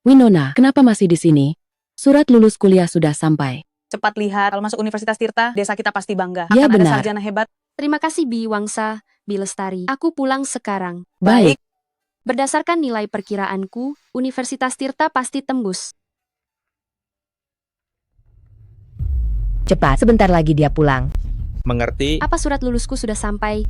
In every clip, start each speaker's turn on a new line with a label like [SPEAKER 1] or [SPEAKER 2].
[SPEAKER 1] Winona, kenapa masih di sini? Surat lulus kuliah sudah sampai.
[SPEAKER 2] Cepat lihat, kalau masuk Universitas Tirta, desa kita pasti bangga.
[SPEAKER 1] Ya,
[SPEAKER 2] Akan ada
[SPEAKER 1] benar.
[SPEAKER 2] sarjana hebat.
[SPEAKER 3] Terima kasih Bi Wangsa, Bi Lestari. Aku pulang sekarang.
[SPEAKER 1] Baik.
[SPEAKER 3] Berdasarkan nilai perkiraanku, Universitas Tirta pasti tembus.
[SPEAKER 4] Cepat, sebentar lagi dia pulang.
[SPEAKER 5] Mengerti?
[SPEAKER 3] Apa surat lulusku sudah sampai?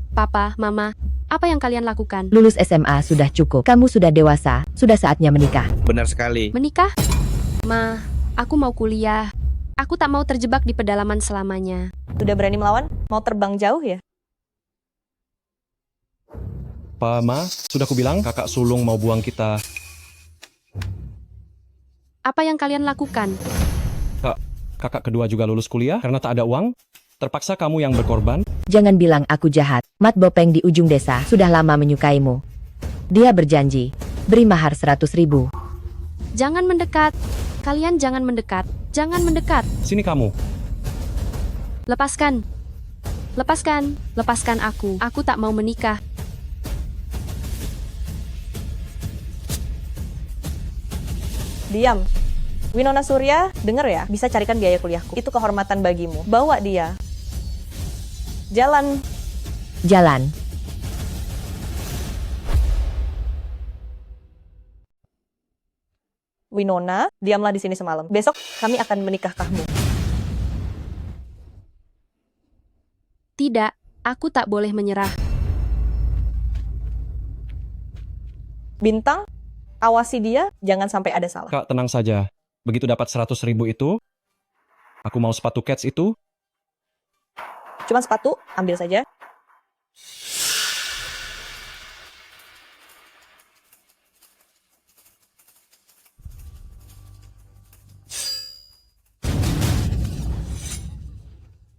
[SPEAKER 3] Papa, Mama, apa yang kalian lakukan?
[SPEAKER 4] Lulus SMA sudah cukup. Kamu sudah dewasa, sudah saatnya menikah.
[SPEAKER 5] Benar sekali.
[SPEAKER 3] Menikah? Ma, aku mau kuliah. Aku tak mau terjebak di pedalaman selamanya.
[SPEAKER 6] Sudah berani melawan? Mau terbang jauh ya?
[SPEAKER 7] Pa, Ma, sudah kubilang kakak sulung mau buang kita.
[SPEAKER 3] Apa yang kalian lakukan?
[SPEAKER 7] Kakak kedua juga lulus kuliah karena tak ada uang. Terpaksa kamu yang berkorban.
[SPEAKER 4] Jangan bilang aku jahat. Mat Bopeng di ujung desa sudah lama menyukaimu. Dia berjanji, beri mahar 100.000.
[SPEAKER 3] Jangan mendekat. Kalian jangan mendekat. Jangan mendekat.
[SPEAKER 7] Sini kamu.
[SPEAKER 3] Lepaskan. Lepaskan. Lepaskan aku. Aku tak mau menikah.
[SPEAKER 6] Diam. Winona Surya, denger ya, bisa carikan biaya kuliahku. Itu kehormatan bagimu. Bawa dia. Jalan.
[SPEAKER 4] Jalan.
[SPEAKER 6] Winona, diamlah di sini semalam. Besok kami akan menikahkanmu.
[SPEAKER 3] Tidak, aku tak boleh menyerah.
[SPEAKER 6] Bintang, awasi dia, jangan sampai ada salah.
[SPEAKER 7] Kak, tenang saja. Begitu dapat 100.000 itu, aku mau sepatu Keds itu.
[SPEAKER 6] Cuma sepatu, ambil saja.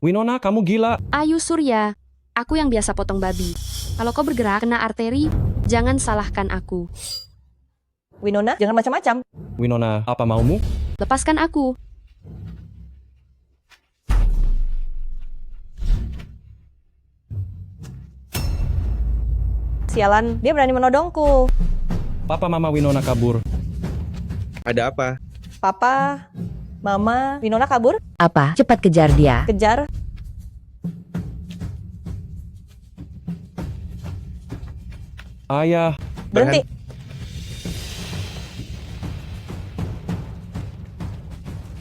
[SPEAKER 7] Winona, kamu gila.
[SPEAKER 3] Ayu Surya, aku yang biasa potong babi. Kalau kau bergerak kena arteri, jangan salahkan aku.
[SPEAKER 6] Winona, jangan macam-macam.
[SPEAKER 7] Winona, apa maumu?
[SPEAKER 3] Lepaskan aku.
[SPEAKER 6] Sialan, dia berani menodongku.
[SPEAKER 7] Papa Mama Winona kabur.
[SPEAKER 5] Ada apa?
[SPEAKER 6] Papa, Mama, Winona kabur,
[SPEAKER 4] Apa? Cepat kejar dia.
[SPEAKER 6] kejar.
[SPEAKER 7] Ayah,
[SPEAKER 6] Berhenti.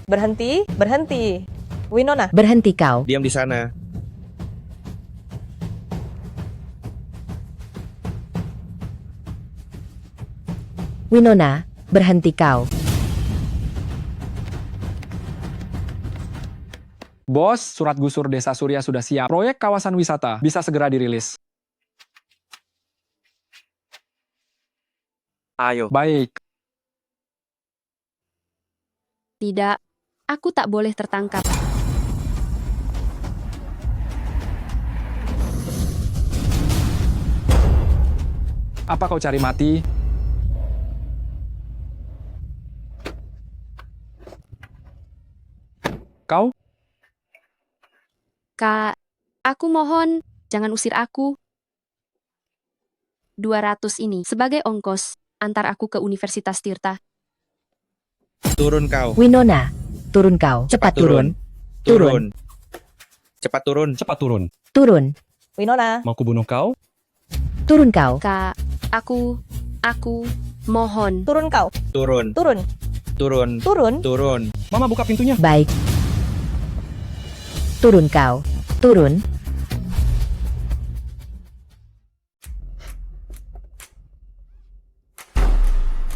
[SPEAKER 6] Berhenti, berhenti. Winona,
[SPEAKER 4] Berhenti kau.
[SPEAKER 5] Diam di sana.
[SPEAKER 4] Winona, berhenti kau.
[SPEAKER 8] Bos, surat gusur Desa Surya sudah siap. Proyek kawasan wisata bisa segera dirilis.
[SPEAKER 5] Ayo.
[SPEAKER 8] Baik.
[SPEAKER 3] Tidak, aku tak boleh tertangkap.
[SPEAKER 8] Apa kau cari mati? Kau?
[SPEAKER 3] Kak, aku mohon, jangan usir aku. 200 ini sebagai ongkos antar aku ke Universitas Tirta.
[SPEAKER 5] Turun kau.
[SPEAKER 4] Winona, turun kau. Cepat turun.
[SPEAKER 5] Turun. Cepat turun.
[SPEAKER 7] cepat turun.
[SPEAKER 4] Turun.
[SPEAKER 6] Winona,
[SPEAKER 7] Mau kubunuh kau?
[SPEAKER 4] Turun kau.
[SPEAKER 3] Kak, aku mohon.
[SPEAKER 6] turun kau.
[SPEAKER 5] Turun.
[SPEAKER 6] Turun,
[SPEAKER 5] Turun.
[SPEAKER 6] turun.
[SPEAKER 5] Turun.
[SPEAKER 7] Mama buka pintunya.
[SPEAKER 4] Baik. Turun kau. Turun.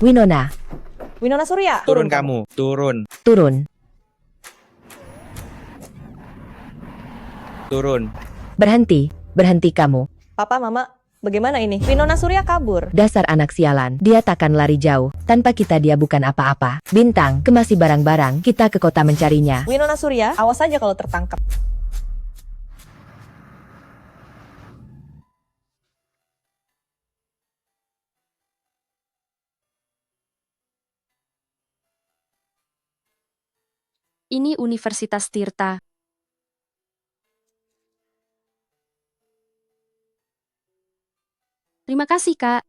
[SPEAKER 4] Winona,
[SPEAKER 6] Winona Surya,
[SPEAKER 5] Turun kamu. Turun.
[SPEAKER 4] turun.
[SPEAKER 5] Turun.
[SPEAKER 4] Berhenti. Berhenti kamu.
[SPEAKER 6] Papa, Mama, bagaimana ini? Winona Surya kabur.
[SPEAKER 4] Dasar anak sialan. Dia takkan lari jauh. Tanpa kita dia bukan apa-apa. Bintang, kemasi barang-barang. Kita ke kota mencarinya.
[SPEAKER 6] Winona Surya, awas saja kalau tertangkap.
[SPEAKER 3] Ini Universitas Tirta. Terima kasih, Kak.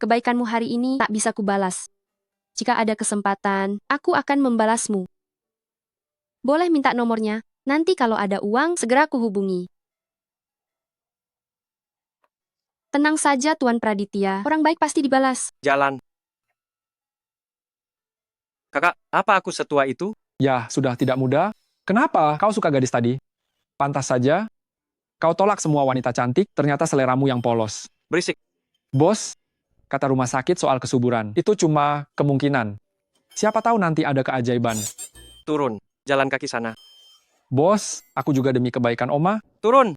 [SPEAKER 3] Kebaikanmu hari ini tak bisa kubalas. Jika ada kesempatan, aku akan membalasmu. Boleh minta nomornya? Nanti kalau ada uang, segera kuhubungi. Tenang saja, Tuan Praditya. Orang baik pasti dibalas.
[SPEAKER 9] Jalan. Kakak, apa aku setua itu?
[SPEAKER 8] Ya, sudah tidak muda. Kenapa kau suka gadis tadi? Pantas saja. Kau tolak semua wanita cantik, ternyata seleramu yang polos.
[SPEAKER 9] Berisik.
[SPEAKER 8] Bos, kata rumah sakit soal kesuburan. Itu cuma kemungkinan. Siapa tahu nanti ada keajaiban.
[SPEAKER 9] Turun. Jalan kaki sana.
[SPEAKER 8] Bos, aku juga demi kebaikan Oma.
[SPEAKER 9] Turun.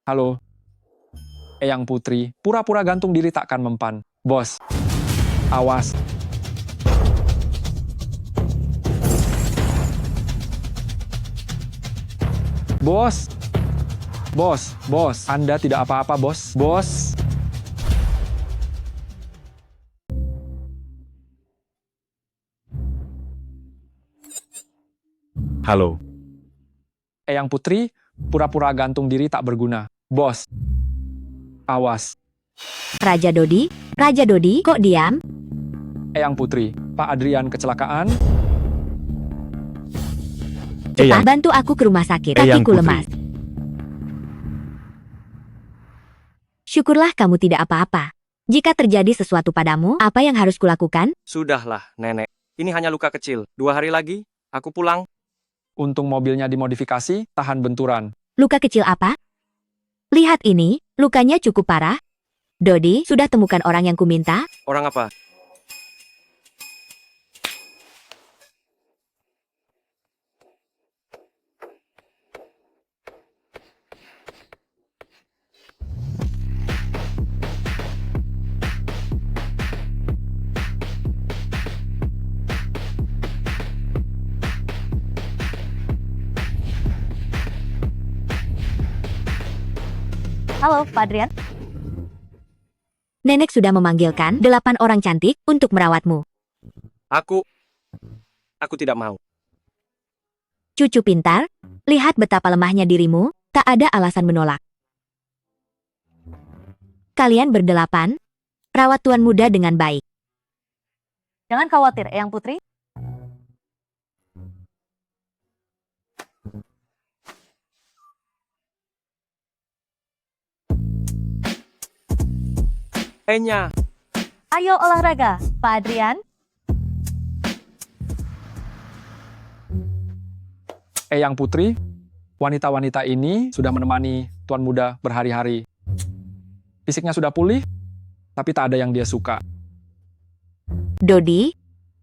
[SPEAKER 8] Halo. Eyang Putri, pura-pura gantung diri takkan mempan. Bos, awas. Bos. Bos, Anda tidak apa-apa, bos. Bos.
[SPEAKER 10] Halo.
[SPEAKER 8] Eyang Putri, pura-pura gantung diri tak berguna. Bos. Awas.
[SPEAKER 4] Raja Dodi, kok diam?
[SPEAKER 8] Eyang Putri, Pak Adrian kecelakaan.
[SPEAKER 4] Cepat bantu aku ke rumah sakit,
[SPEAKER 10] Eyang
[SPEAKER 4] kakiku
[SPEAKER 10] Putri.
[SPEAKER 4] lemas. Syukurlah kamu tidak apa-apa. Jika terjadi sesuatu padamu, apa yang harus kulakukan?
[SPEAKER 9] Sudahlah, Nenek. Ini hanya luka kecil. 2 hari lagi, aku pulang.
[SPEAKER 8] Untung mobilnya dimodifikasi, tahan benturan.
[SPEAKER 4] Luka kecil apa? Lihat ini, lukanya cukup parah. Dodi, sudah temukan orang yang kuminta?
[SPEAKER 9] Orang apa?
[SPEAKER 6] Halo, Pak Adrian.
[SPEAKER 4] Nenek sudah memanggilkan 8 orang cantik untuk merawatmu.
[SPEAKER 9] Aku tidak mau.
[SPEAKER 4] Cucu pintar, lihat betapa lemahnya dirimu, tak ada alasan menolak. Kalian berdelapan, rawat tuan muda dengan baik.
[SPEAKER 6] Jangan khawatir, Eyang Putri.
[SPEAKER 9] Enya,
[SPEAKER 6] Ayo olahraga, Pak Adrian.
[SPEAKER 8] Eyang Putri, wanita-wanita ini sudah menemani tuan muda berhari-hari. Fisiknya sudah pulih, tapi tak ada yang dia suka.
[SPEAKER 4] Dodi,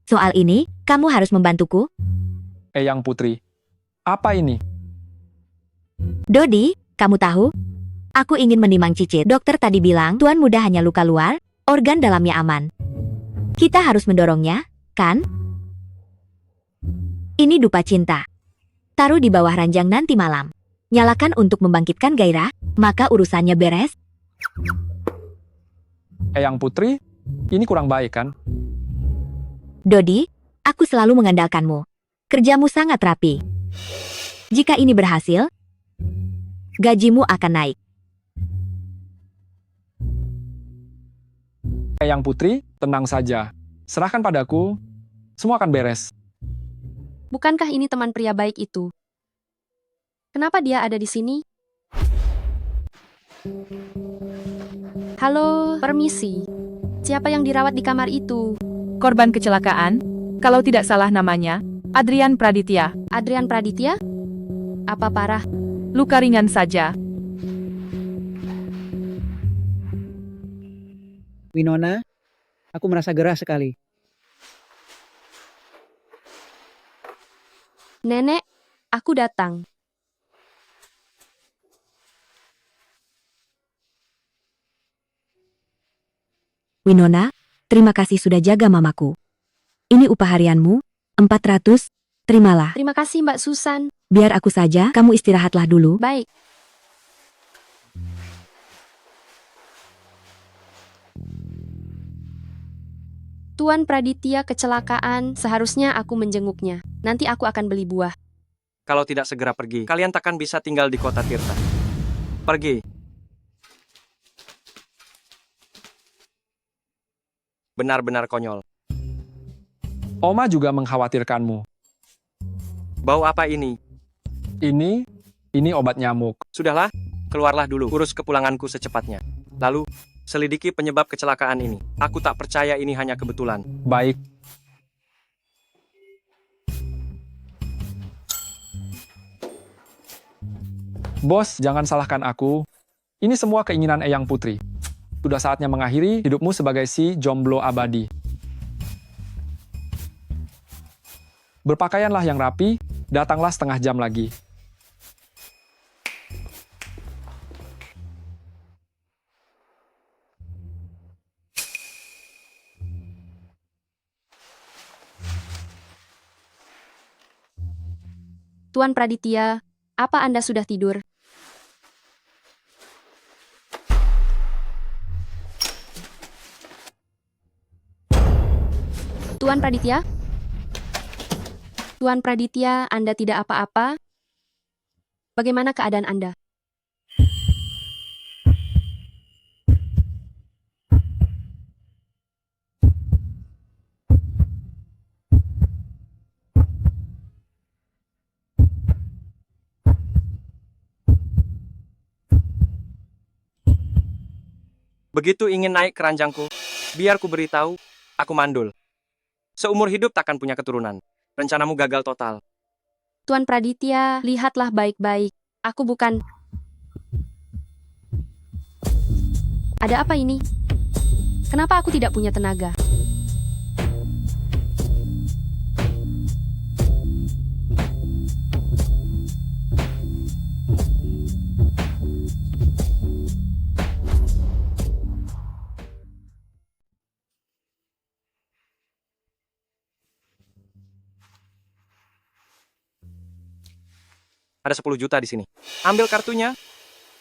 [SPEAKER 4] soal ini, kamu harus membantuku.
[SPEAKER 8] Eyang Putri, apa ini?
[SPEAKER 4] Dodi, kamu tahu? Aku ingin menimang cicit. Dokter tadi bilang tuan muda hanya luka luar, organ dalamnya aman. Kita harus mendorongnya, kan? Ini dupa cinta. Taruh di bawah ranjang nanti malam. Nyalakan untuk membangkitkan gairah, maka urusannya beres.
[SPEAKER 8] Eyang Putri, ini kurang baik kan?
[SPEAKER 4] Dodi, aku selalu mengandalkanmu. Kerjamu sangat rapi. Jika ini berhasil, gajimu akan naik.
[SPEAKER 8] Eyang Putri, tenang saja. Serahkan padaku, semua akan beres.
[SPEAKER 3] Bukankah ini teman pria baik itu? Kenapa dia ada di sini? Halo, permisi. Siapa yang dirawat di kamar itu?
[SPEAKER 2] Korban kecelakaan, kalau tidak salah namanya, Adrian Praditya.
[SPEAKER 3] Adrian Praditya? Apa parah?
[SPEAKER 2] Luka ringan saja.
[SPEAKER 11] Winona, aku merasa gerah sekali.
[SPEAKER 3] Nenek, aku datang.
[SPEAKER 1] Winona, terima kasih sudah jaga mamaku. Ini upah harianmu, 400, terimalah.
[SPEAKER 3] Terima kasih Mbak Susan.
[SPEAKER 1] Biar aku saja, kamu istirahatlah dulu.
[SPEAKER 3] Baik. Tuan Praditya kecelakaan, seharusnya aku menjenguknya. Nanti aku akan beli buah.
[SPEAKER 9] Kalau tidak segera pergi, kalian takkan bisa tinggal di kota Tirta. Pergi. Benar-benar konyol.
[SPEAKER 8] Oma juga mengkhawatirkanmu.
[SPEAKER 9] Bau apa ini?
[SPEAKER 8] Ini obat nyamuk.
[SPEAKER 9] Sudahlah, keluarlah dulu. Urus kepulanganku secepatnya. Lalu, selidiki penyebab kecelakaan ini. Aku tak percaya ini hanya kebetulan.
[SPEAKER 8] Baik. Bos, jangan salahkan aku. Ini semua keinginan Eyang Putri. Sudah saatnya mengakhiri hidupmu sebagai si jomblo abadi. Berpakaianlah yang rapi, datanglah setengah jam lagi.
[SPEAKER 3] Tuan Praditya, apa Anda sudah tidur? Tuan Praditya? Tuan Praditya, Anda tidak apa-apa? Bagaimana keadaan Anda?
[SPEAKER 9] Begitu ingin naik keranjangku, biar ku beritahu, aku mandul. Seumur hidup takkan punya keturunan. Rencanamu gagal total.
[SPEAKER 3] Tuan Praditya, lihatlah baik-baik. Aku bukan... Ada apa ini? Kenapa aku tidak punya tenaga?
[SPEAKER 9] Ada 10 juta di sini. Ambil kartunya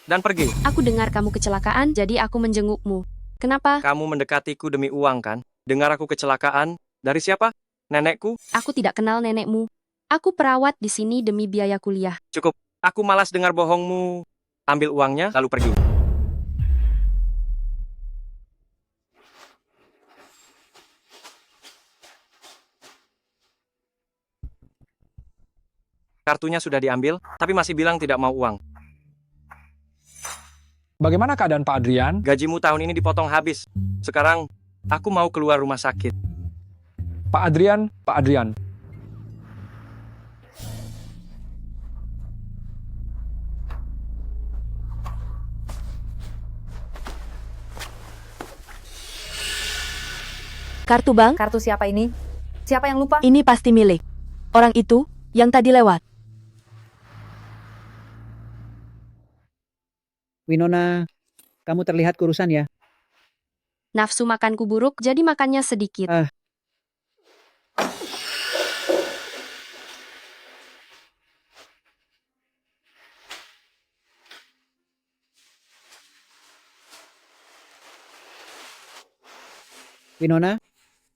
[SPEAKER 9] dan pergi.
[SPEAKER 3] Aku dengar kamu kecelakaan, jadi aku menjengukmu. Kenapa?
[SPEAKER 9] Kamu mendekatiku demi uang, kan? Dengar aku kecelakaan. Dari siapa? Nenekku?
[SPEAKER 3] Aku tidak kenal nenekmu. Aku perawat di sini demi biaya kuliah.
[SPEAKER 9] Cukup. Aku malas dengar bohongmu. Ambil uangnya, lalu pergi. Kartunya sudah diambil, tapi masih bilang tidak mau uang.
[SPEAKER 8] Bagaimana keadaan Pak Adrian?
[SPEAKER 9] Gajimu tahun ini dipotong habis. Sekarang, aku mau keluar rumah sakit.
[SPEAKER 8] Pak Adrian, Pak Adrian.
[SPEAKER 1] Kartu bank?
[SPEAKER 10] Kartu siapa ini? Siapa yang lupa?
[SPEAKER 1] Ini pasti milik orang itu yang tadi lewat.
[SPEAKER 11] Winona, kamu terlihat kurusan ya.
[SPEAKER 3] Nafsu makanku buruk, jadi makannya sedikit.
[SPEAKER 11] Winona,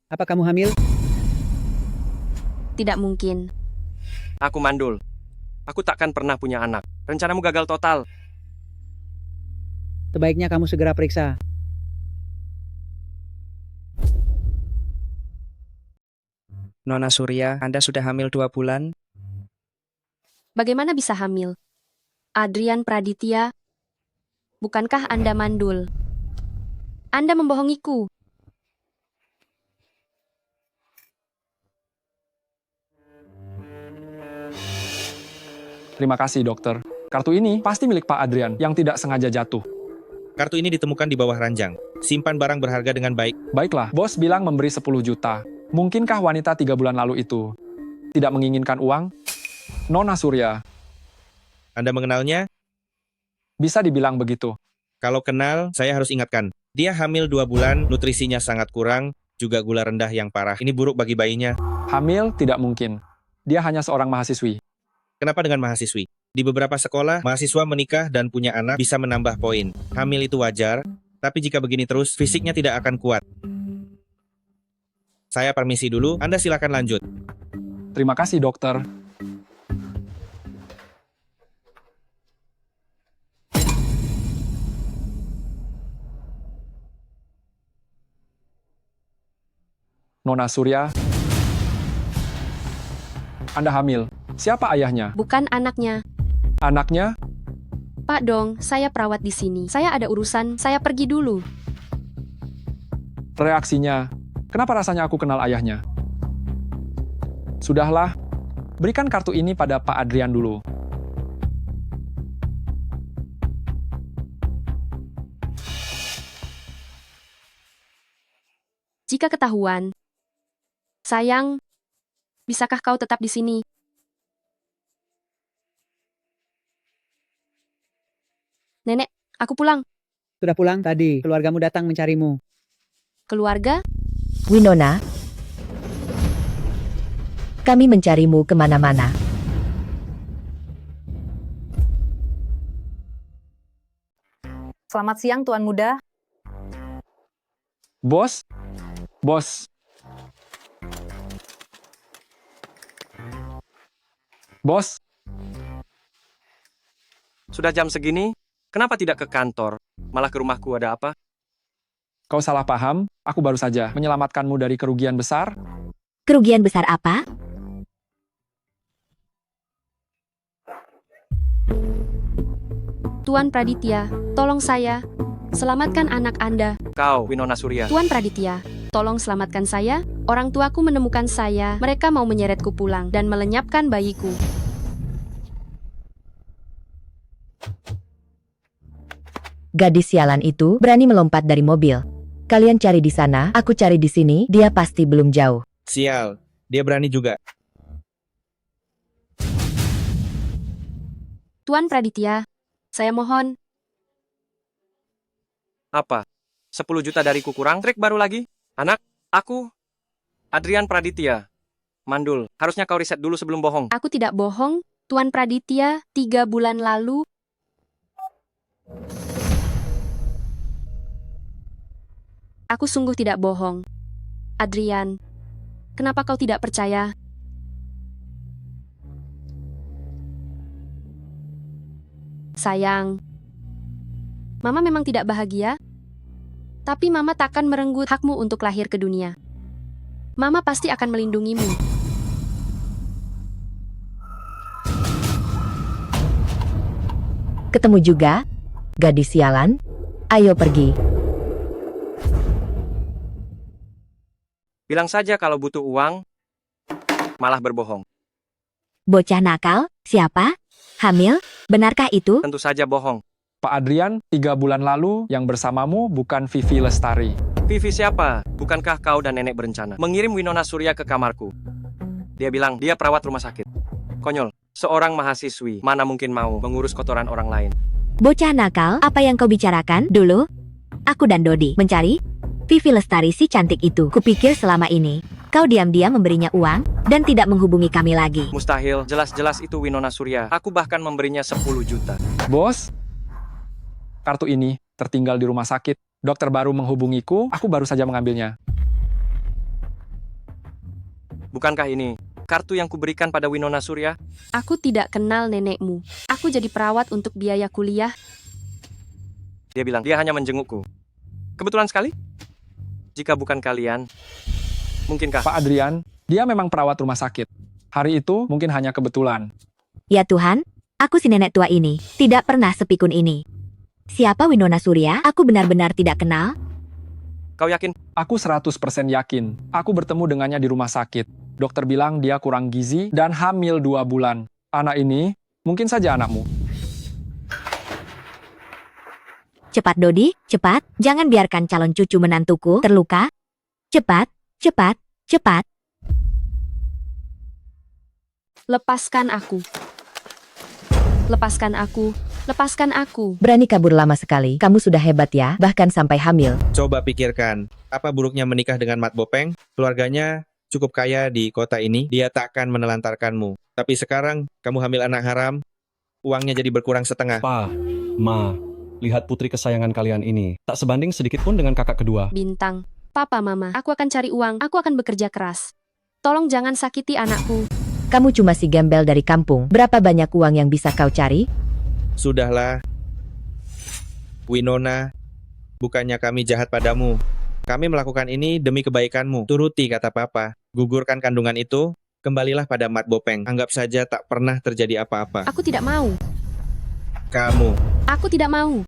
[SPEAKER 11] apa kamu hamil?
[SPEAKER 3] Tidak mungkin.
[SPEAKER 9] Aku mandul. Aku takkan pernah punya anak. Rencanamu gagal total.
[SPEAKER 11] Sebaiknya kamu segera periksa.
[SPEAKER 5] Nona Surya, Anda sudah hamil 2 bulan?
[SPEAKER 3] Bagaimana bisa hamil? Adrian Praditya, bukankah Anda mandul? Anda membohongiku.
[SPEAKER 8] Terima kasih, dokter. Kartu ini pasti milik Pak Adrian yang tidak sengaja jatuh.
[SPEAKER 5] Kartu ini ditemukan di bawah ranjang. Simpan barang berharga dengan baik.
[SPEAKER 8] Baiklah, bos bilang memberi 10 juta. Mungkinkah wanita 3 bulan lalu itu tidak menginginkan uang? Nona Surya.
[SPEAKER 5] Anda mengenalnya?
[SPEAKER 8] Bisa dibilang begitu.
[SPEAKER 5] Kalau kenal, saya harus ingatkan. Dia hamil 2 bulan, nutrisinya sangat kurang, juga gula rendah yang parah. Ini buruk bagi bayinya.
[SPEAKER 8] Hamil tidak mungkin. Dia hanya seorang mahasiswi.
[SPEAKER 5] Kenapa dengan mahasiswi? Di beberapa sekolah, mahasiswa menikah dan punya anak bisa menambah poin. Hamil itu wajar, tapi jika begini terus, fisiknya tidak akan kuat. Saya permisi dulu, Anda silakan lanjut.
[SPEAKER 8] Terima kasih, dokter. Nona Surya, Anda hamil. Siapa ayahnya?
[SPEAKER 3] Bukan anaknya.
[SPEAKER 8] Anaknya?
[SPEAKER 3] Pak dong, saya perawat di sini. Saya ada urusan, saya pergi dulu.
[SPEAKER 8] Reaksinya, kenapa rasanya aku kenal ayahnya? Sudahlah, berikan kartu ini pada Pak Adrian dulu.
[SPEAKER 3] Jika ketahuan, sayang, bisakah kau tetap di sini? Nenek, aku pulang.
[SPEAKER 11] Sudah pulang tadi, keluargamu datang mencarimu.
[SPEAKER 3] Keluarga?
[SPEAKER 4] Winona, kami mencarimu kemana-mana.
[SPEAKER 10] Selamat siang, Tuan Muda.
[SPEAKER 8] Bos? Bos? Bos?
[SPEAKER 9] Sudah jam segini, kenapa tidak ke kantor? Malah ke rumahku, ada apa?
[SPEAKER 8] Kau salah paham, aku baru saja menyelamatkanmu dari kerugian besar.
[SPEAKER 4] Kerugian besar apa?
[SPEAKER 3] Tuan Praditya, tolong saya. Selamatkan anak Anda.
[SPEAKER 9] Kau, Winona Surya.
[SPEAKER 3] Tuan Praditya, tolong selamatkan saya. Orang tuaku menemukan saya. Mereka mau menyeretku pulang dan melenyapkan bayiku.
[SPEAKER 4] Gadis sialan itu berani melompat dari mobil. Kalian cari di sana, aku cari di sini, dia pasti belum jauh.
[SPEAKER 5] Sial, dia berani juga.
[SPEAKER 3] Tuan Praditya, saya mohon.
[SPEAKER 9] Apa? 10 juta dariku kurang? Trik baru lagi? Anak, aku, Adrian Praditya. Mandul, harusnya kau riset dulu sebelum bohong.
[SPEAKER 3] Aku tidak bohong, Tuan Praditya, 3 bulan lalu. Aku sungguh tidak bohong. Adrian, kenapa kau tidak percaya? Sayang, Mama memang tidak bahagia, tapi Mama takkan merenggut hakmu untuk lahir ke dunia. Mama pasti akan melindungimu.
[SPEAKER 4] Ketemu juga? Gadis sialan? Ayo pergi.
[SPEAKER 9] Bilang saja kalau butuh uang, malah berbohong.
[SPEAKER 4] Bocah nakal? Siapa? Hamil? Benarkah itu?
[SPEAKER 9] Tentu saja bohong.
[SPEAKER 8] Pak Adrian, 3 bulan lalu yang bersamamu bukan Vivi Lestari.
[SPEAKER 9] Vivi siapa? Bukankah kau dan nenek berencana mengirim Winona Surya ke kamarku? Dia bilang dia perawat rumah sakit. Konyol, seorang mahasiswi mana mungkin mau mengurus kotoran orang lain.
[SPEAKER 4] Bocah nakal, apa yang kau bicarakan dulu? Aku dan Dodi mencari Vivi Lestari si cantik itu. Kupikir selama ini kau diam-diam memberinya uang dan tidak menghubungi kami lagi.
[SPEAKER 9] Mustahil, jelas-jelas itu Winona Surya. Aku bahkan memberinya 10 juta.
[SPEAKER 8] Bos, kartu ini tertinggal di rumah sakit. Dokter baru menghubungiku, aku baru saja mengambilnya.
[SPEAKER 9] Bukankah ini kartu yang kuberikan pada Winona Surya?
[SPEAKER 3] Aku tidak kenal nenekmu. Aku jadi perawat untuk biaya kuliah.
[SPEAKER 9] Dia bilang dia hanya menjengukku. Kebetulan sekali. Jika bukan kalian, mungkinkah?
[SPEAKER 8] Pak Adrian, dia memang perawat rumah sakit. Hari itu mungkin hanya kebetulan.
[SPEAKER 4] Ya Tuhan, aku si nenek tua ini tidak pernah sepikun ini. Siapa Winona Surya? Aku benar-benar tidak kenal.
[SPEAKER 9] Kau yakin?
[SPEAKER 8] Aku 100% yakin. Aku bertemu dengannya di rumah sakit. Dokter bilang dia kurang gizi dan hamil 2 bulan. Anak ini mungkin saja anakmu.
[SPEAKER 4] Cepat Dodi, cepat. Jangan biarkan calon cucu menantuku terluka. Cepat, cepat, cepat.
[SPEAKER 3] Lepaskan aku. Lepaskan aku. Lepaskan aku.
[SPEAKER 4] Berani kabur lama sekali. Kamu sudah hebat ya, bahkan sampai hamil.
[SPEAKER 5] Coba pikirkan, apa buruknya menikah dengan Mat Bopeng? Keluarganya cukup kaya di kota ini, dia tak akan menelantarkanmu. Tapi sekarang, kamu hamil anak haram, uangnya jadi berkurang setengah.
[SPEAKER 7] Pa, Ma, lihat putri kesayangan kalian ini. Tak sebanding sedikit pun dengan kakak kedua.
[SPEAKER 3] Bintang, apa-apa, Mama. Aku akan cari uang. Aku akan bekerja keras. Tolong jangan sakiti anakku.
[SPEAKER 4] Kamu cuma si gembel dari kampung. Berapa banyak uang yang bisa kau cari?
[SPEAKER 5] Sudahlah. Winona, bukannya kami jahat padamu. Kami melakukan ini demi kebaikanmu. Turuti kata Papa. Gugurkan kandungan itu, kembalilah pada Mat Bopeng. Anggap saja tak pernah terjadi apa-apa.
[SPEAKER 3] Aku tidak mau.
[SPEAKER 5] Kamu.
[SPEAKER 3] Aku tidak mau.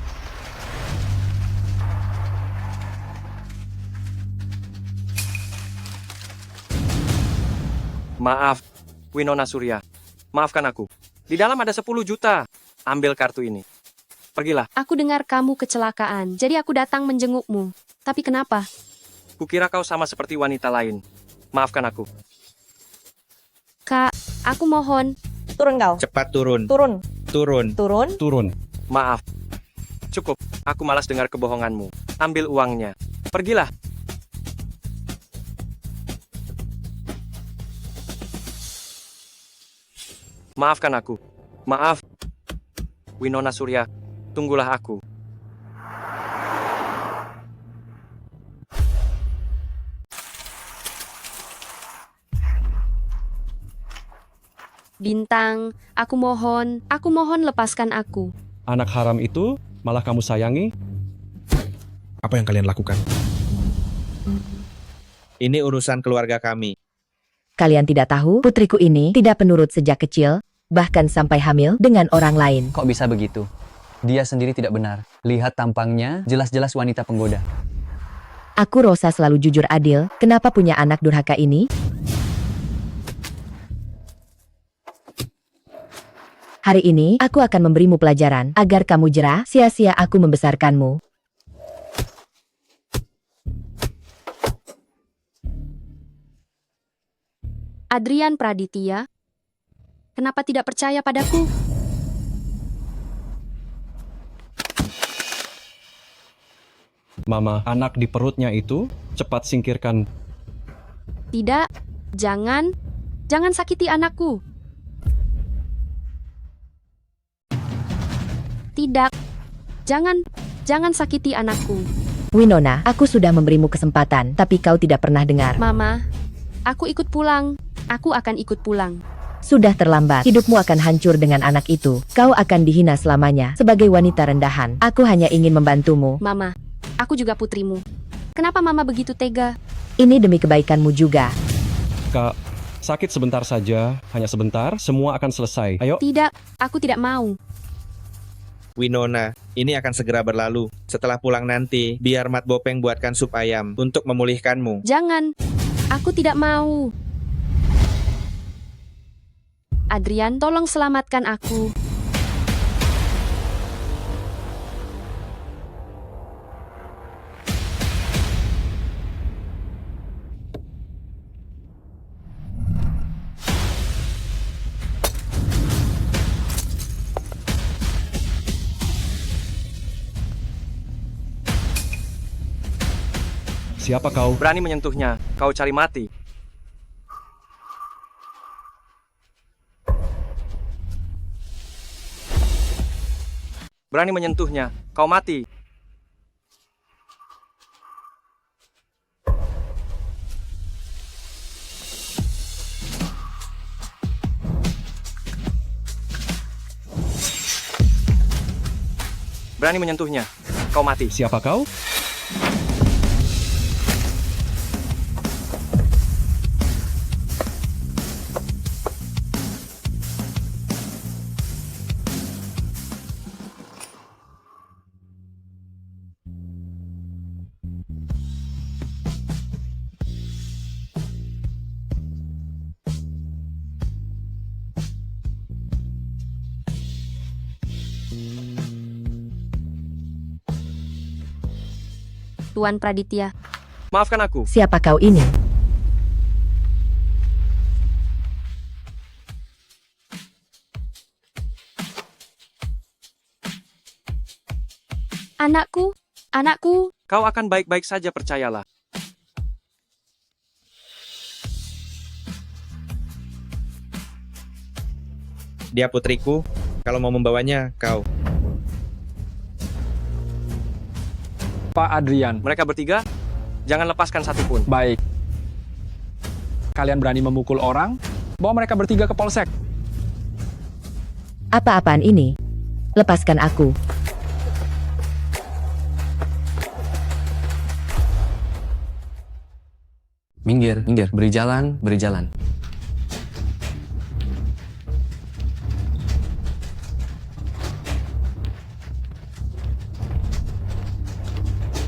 [SPEAKER 9] Maaf, Winona Surya. Maafkan aku. Di dalam ada 10 juta. Ambil kartu ini. Pergilah.
[SPEAKER 3] Aku dengar kamu kecelakaan, jadi aku datang menjengukmu. Tapi kenapa?
[SPEAKER 9] Kukira kau sama seperti wanita lain. Maafkan aku.
[SPEAKER 3] Kak, aku mohon.
[SPEAKER 6] Turun kau.
[SPEAKER 5] Cepat turun.
[SPEAKER 6] Turun.
[SPEAKER 5] Turun.
[SPEAKER 6] Turun.
[SPEAKER 7] Turun.
[SPEAKER 9] Maaf. Cukup. Aku malas dengar kebohonganmu. Ambil uangnya. Pergilah. Maafkan aku. Maaf. Winona Surya, tunggulah aku.
[SPEAKER 3] Bintang, aku mohon lepaskan aku.
[SPEAKER 7] Anak haram itu malah kamu sayangi?
[SPEAKER 5] Apa yang kalian lakukan? Ini urusan keluarga kami.
[SPEAKER 4] Kalian tidak tahu, putriku ini tidak penurut sejak kecil, bahkan sampai hamil dengan orang lain.
[SPEAKER 12] Kok bisa begitu? Dia sendiri tidak benar. Lihat tampangnya, jelas-jelas wanita penggoda.
[SPEAKER 4] Aku Rosa selalu jujur adil, kenapa punya anak durhaka ini? Hari ini, aku akan memberimu pelajaran, agar kamu jerah, sia-sia aku membesarkanmu.
[SPEAKER 3] Adrian Praditya, kenapa tidak percaya padaku?
[SPEAKER 7] Mama, anak di perutnya itu cepat singkirkan.
[SPEAKER 3] Tidak, jangan sakiti anakku. Tidak, jangan sakiti anakku.
[SPEAKER 4] Winona, aku sudah memberimu kesempatan, tapi kau tidak pernah dengar.
[SPEAKER 3] Mama, aku ikut pulang. Aku akan ikut pulang.
[SPEAKER 4] Sudah terlambat, hidupmu akan hancur dengan anak itu. Kau akan dihina selamanya, sebagai wanita rendahan. Aku hanya ingin membantumu.
[SPEAKER 3] Mama, aku juga putrimu. Kenapa Mama begitu tega?
[SPEAKER 4] Ini demi kebaikanmu juga.
[SPEAKER 7] Kak, sakit sebentar saja, hanya sebentar, semua akan selesai. Ayo.
[SPEAKER 3] Tidak, aku tidak mau.
[SPEAKER 5] Winona, ini akan segera berlalu. Setelah pulang nanti, biar Mat Bopeng buatkan sup ayam untuk memulihkanmu.
[SPEAKER 3] Jangan, aku tidak mau. Adrian, tolong selamatkan aku.
[SPEAKER 7] Siapa kau?
[SPEAKER 9] Berani menyentuhnya, kau cari mati. Berani menyentuhnya, kau mati. Berani menyentuhnya, kau mati.
[SPEAKER 7] Siapa kau?
[SPEAKER 3] Tuan Praditya.
[SPEAKER 9] Maafkan aku.
[SPEAKER 4] Siapa kau ini?
[SPEAKER 3] Anakku, anakku.
[SPEAKER 9] Kau akan baik-baik saja, percayalah.
[SPEAKER 5] Dia putriku, kalau mau membawanya, kau.
[SPEAKER 8] Pak Adrian,
[SPEAKER 9] Mereka bertiga? Jangan lepaskan satupun.
[SPEAKER 8] Baik. Kalian berani memukul orang? Bawa mereka bertiga ke polsek.
[SPEAKER 1] Apa-apaan ini? Lepaskan aku.
[SPEAKER 12] Minggir, minggir. Beri jalan, beri jalan.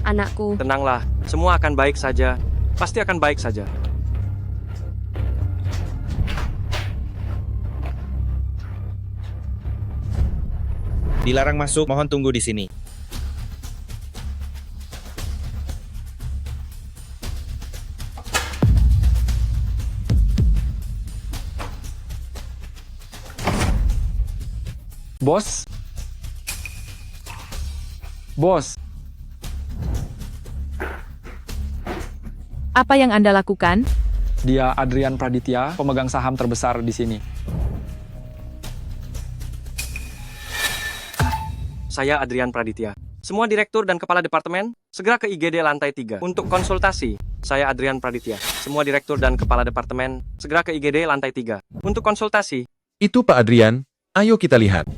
[SPEAKER 3] Anakku,
[SPEAKER 9] Tenanglah, semua akan baik saja. Pasti akan baik saja.
[SPEAKER 5] Dilarang masuk, mohon tunggu di sini.
[SPEAKER 8] Bos? Bos,
[SPEAKER 2] Apa yang Anda lakukan?
[SPEAKER 8] dia Adrian Praditya, pemegang saham terbesar di sini.
[SPEAKER 9] Saya Adrian Praditya. Semua direktur dan kepala departemen, segera ke IGD lantai 3 untuk konsultasi. Saya Adrian Praditya. Semua direktur dan kepala departemen, segera ke IGD lantai 3 untuk konsultasi.
[SPEAKER 13] Itu Pak Adrian, ayo kita lihat.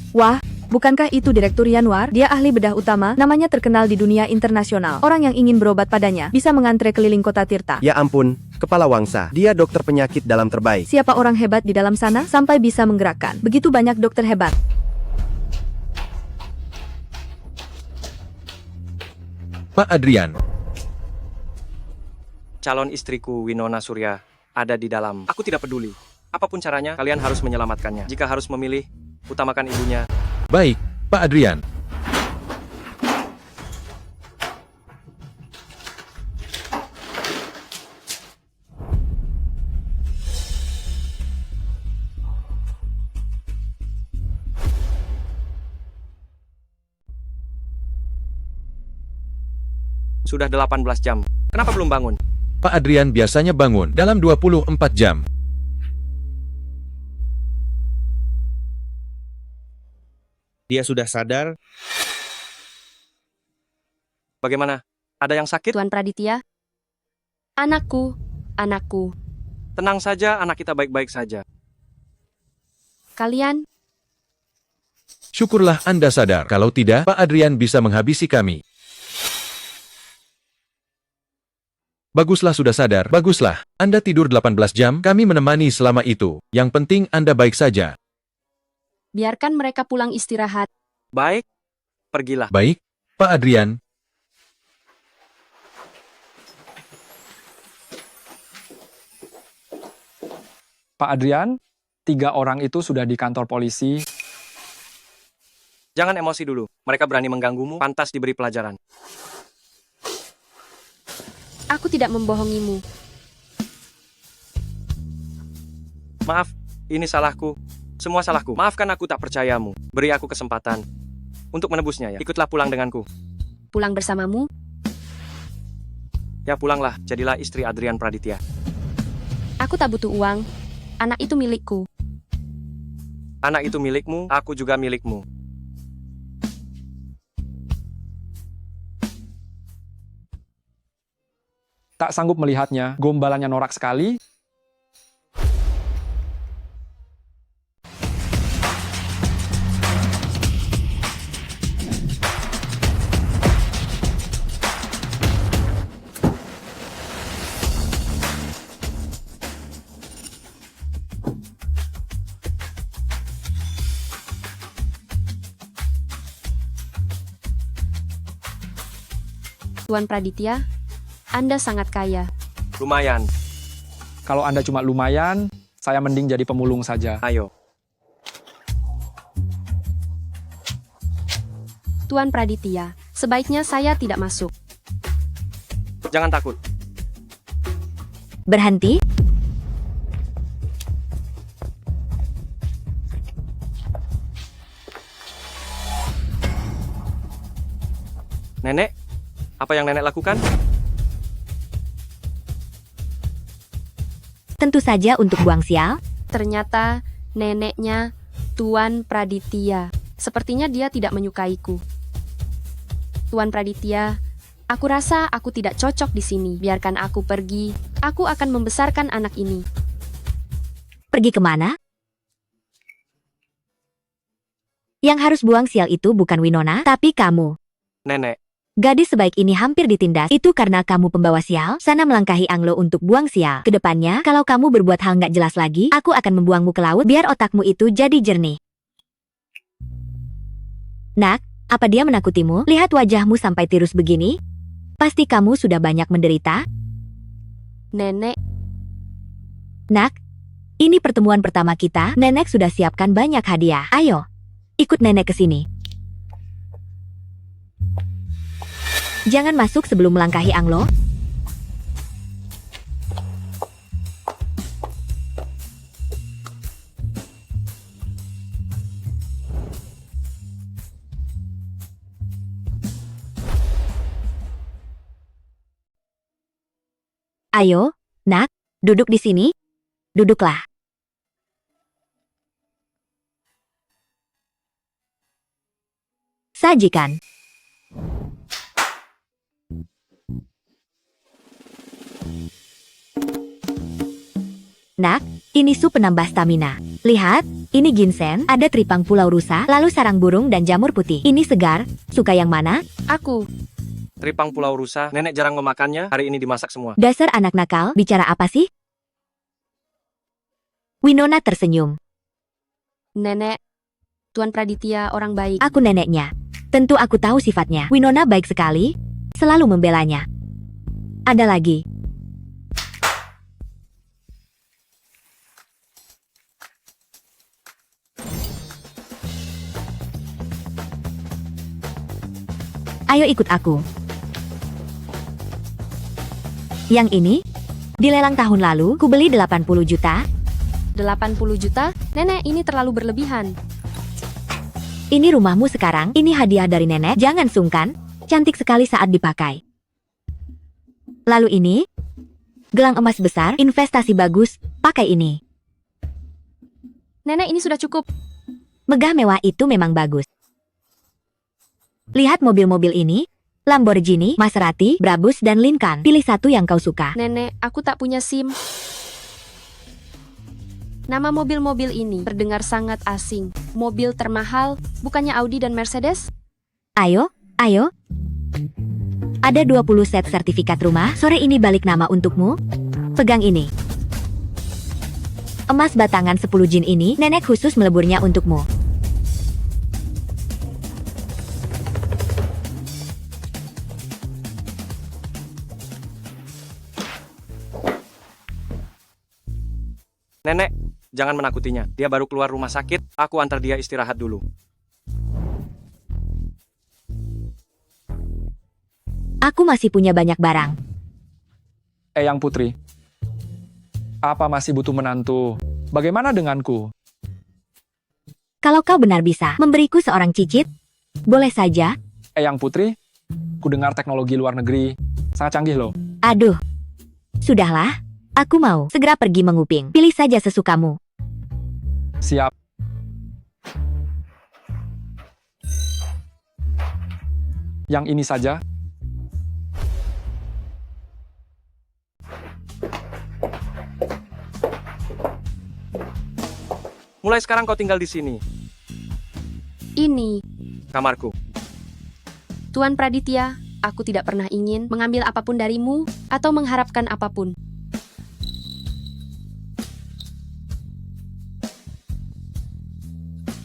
[SPEAKER 1] Wah, bukankah itu Direktur Yanwar? Dia ahli bedah utama, namanya terkenal di dunia internasional. Orang yang ingin berobat padanya bisa mengantre keliling kota Tirta.
[SPEAKER 14] Ya ampun, Kepala Wangsa, dia dokter penyakit dalam terbaik.
[SPEAKER 1] Siapa orang hebat di dalam sana sampai bisa menggerakkan begitu banyak dokter hebat?
[SPEAKER 13] Pak Adrian,
[SPEAKER 9] Calon istriku Winona Surya ada di dalam. Aku tidak peduli. Apapun caranya, kalian harus menyelamatkannya. Jika harus memilih, utamakan ibunya.
[SPEAKER 13] baik, Pak Adrian.
[SPEAKER 9] Sudah 18 jam. Kenapa belum bangun?
[SPEAKER 13] Pak Adrian biasanya bangun dalam 24 jam.
[SPEAKER 5] Dia sudah sadar.
[SPEAKER 9] Bagaimana? Ada yang sakit?
[SPEAKER 3] Tuan Praditya. Anakku, anakku.
[SPEAKER 9] Tenang saja, anak kita baik-baik saja.
[SPEAKER 3] Kalian,
[SPEAKER 13] Syukurlah Anda sadar. Kalau tidak, Pak Adrian bisa menghabisi kami. Baguslah sudah sadar, baguslah. Anda tidur 18 jam, kami menemani selama itu. Yang penting Anda baik saja.
[SPEAKER 3] biarkan mereka pulang istirahat.
[SPEAKER 9] Baik, pergilah.
[SPEAKER 13] Baik, Pak Adrian.
[SPEAKER 8] Pak Adrian, 3 orang itu sudah di kantor polisi.
[SPEAKER 9] Jangan emosi dulu. Mereka berani mengganggumu, pantas diberi pelajaran.
[SPEAKER 3] Aku tidak membohongimu.
[SPEAKER 9] Maaf, ini salahku. Semua salahku. Maafkan aku tak percayamu. Beri aku kesempatan untuk menebusnya ya. Ikutlah pulang denganku.
[SPEAKER 3] Pulang bersamamu?
[SPEAKER 9] Ya pulanglah, jadilah istri Adrian Praditya.
[SPEAKER 3] Aku tak butuh uang. Anak itu milikku.
[SPEAKER 9] Anak itu milikmu, aku juga milikmu.
[SPEAKER 8] Tak sanggup melihatnya, gombalannya norak sekali.
[SPEAKER 3] Tuan Praditya, Anda sangat kaya.
[SPEAKER 9] Lumayan.
[SPEAKER 8] Kalau Anda cuma lumayan, saya mending jadi pemulung saja.
[SPEAKER 9] Ayo.
[SPEAKER 3] Tuan Praditya, sebaiknya saya tidak masuk.
[SPEAKER 9] Jangan takut.
[SPEAKER 4] Berhenti.
[SPEAKER 9] Nenek, apa yang nenek lakukan?
[SPEAKER 4] Tentu saja untuk buang sial.
[SPEAKER 3] Ternyata neneknya Tuan Praditya. Sepertinya dia tidak menyukaiku. Tuan Praditya, aku rasa aku tidak cocok di sini. Biarkan aku pergi. Aku akan membesarkan anak ini.
[SPEAKER 4] Pergi kemana? Yang harus buang sial itu bukan Winona, tapi kamu.
[SPEAKER 9] Nenek,
[SPEAKER 4] Gadis sebaik ini hampir ditindas. Itu karena kamu pembawa sial. Sana melangkahi Anglo untuk buang sial. Kedepannya, kalau kamu berbuat hal nggak jelas lagi, aku akan membuangmu ke laut biar otakmu itu jadi jernih. Nak, apa dia menakutimu? Lihat wajahmu sampai tirus begini. Pasti kamu sudah banyak menderita.
[SPEAKER 3] Nenek,
[SPEAKER 4] Nak, ini pertemuan pertama kita. Nenek sudah siapkan banyak hadiah. Ayo, ikut nenek ke sini. Jangan masuk sebelum melangkahi Anglo. Ayo, Nak, duduk di sini. Duduklah. Sajikan. Nak, ini sup penambah stamina. Lihat, ini ginseng, ada tripang pulau rusa, lalu sarang burung dan jamur putih. Ini segar. Suka yang mana?
[SPEAKER 3] aku.
[SPEAKER 9] tripang pulau rusa, nenek jarang memakannya, hari ini dimasak semua.
[SPEAKER 4] Dasar anak nakal, bicara apa sih? Winona tersenyum.
[SPEAKER 3] Nenek, Tuan Praditya orang baik.
[SPEAKER 4] Aku neneknya. Tentu aku tahu sifatnya. Winona baik sekali, selalu membelanya. Ada lagi. Ayo ikut aku. Yang ini, di lelang tahun lalu, ku beli 80 juta.
[SPEAKER 3] 80 juta? Nenek, ini terlalu berlebihan.
[SPEAKER 4] Ini rumahmu sekarang, ini hadiah dari nenek, jangan sungkan. Cantik sekali saat dipakai. Lalu ini, gelang emas besar, investasi bagus, pakai ini.
[SPEAKER 3] Nenek, ini sudah cukup.
[SPEAKER 4] Megah mewah itu memang bagus. Lihat mobil-mobil ini, Lamborghini, Maserati, Brabus, dan Lincoln. Pilih satu yang kau suka.
[SPEAKER 3] Nenek, aku tak punya SIM. Nama mobil-mobil ini terdengar sangat asing. Mobil termahal, bukannya Audi dan Mercedes?
[SPEAKER 4] Ayo, ayo. Ada 20 set sertifikat rumah, sore ini balik nama untukmu. Pegang ini. Emas batangan 10 jin ini, nenek khusus meleburnya untukmu.
[SPEAKER 9] Nenek, jangan menakutinya. Dia baru keluar rumah sakit, aku antar dia istirahat dulu.
[SPEAKER 4] Aku masih punya banyak barang.
[SPEAKER 8] Eyang Putri, apa masih butuh menantu? Bagaimana denganku?
[SPEAKER 4] Kalau kau benar bisa memberiku seorang cicit, boleh saja.
[SPEAKER 8] Eyang Putri, ku dengar teknologi luar negeri sangat canggih loh.
[SPEAKER 4] Aduh, sudahlah. Aku mau segera pergi menguping. Pilih saja sesukamu.
[SPEAKER 8] Siap. Yang ini saja.
[SPEAKER 9] Mulai sekarang kau tinggal di sini,
[SPEAKER 3] Ini,
[SPEAKER 9] kamarku.
[SPEAKER 3] Tuan Praditya, aku tidak pernah ingin mengambil apapun darimu atau mengharapkan apapun.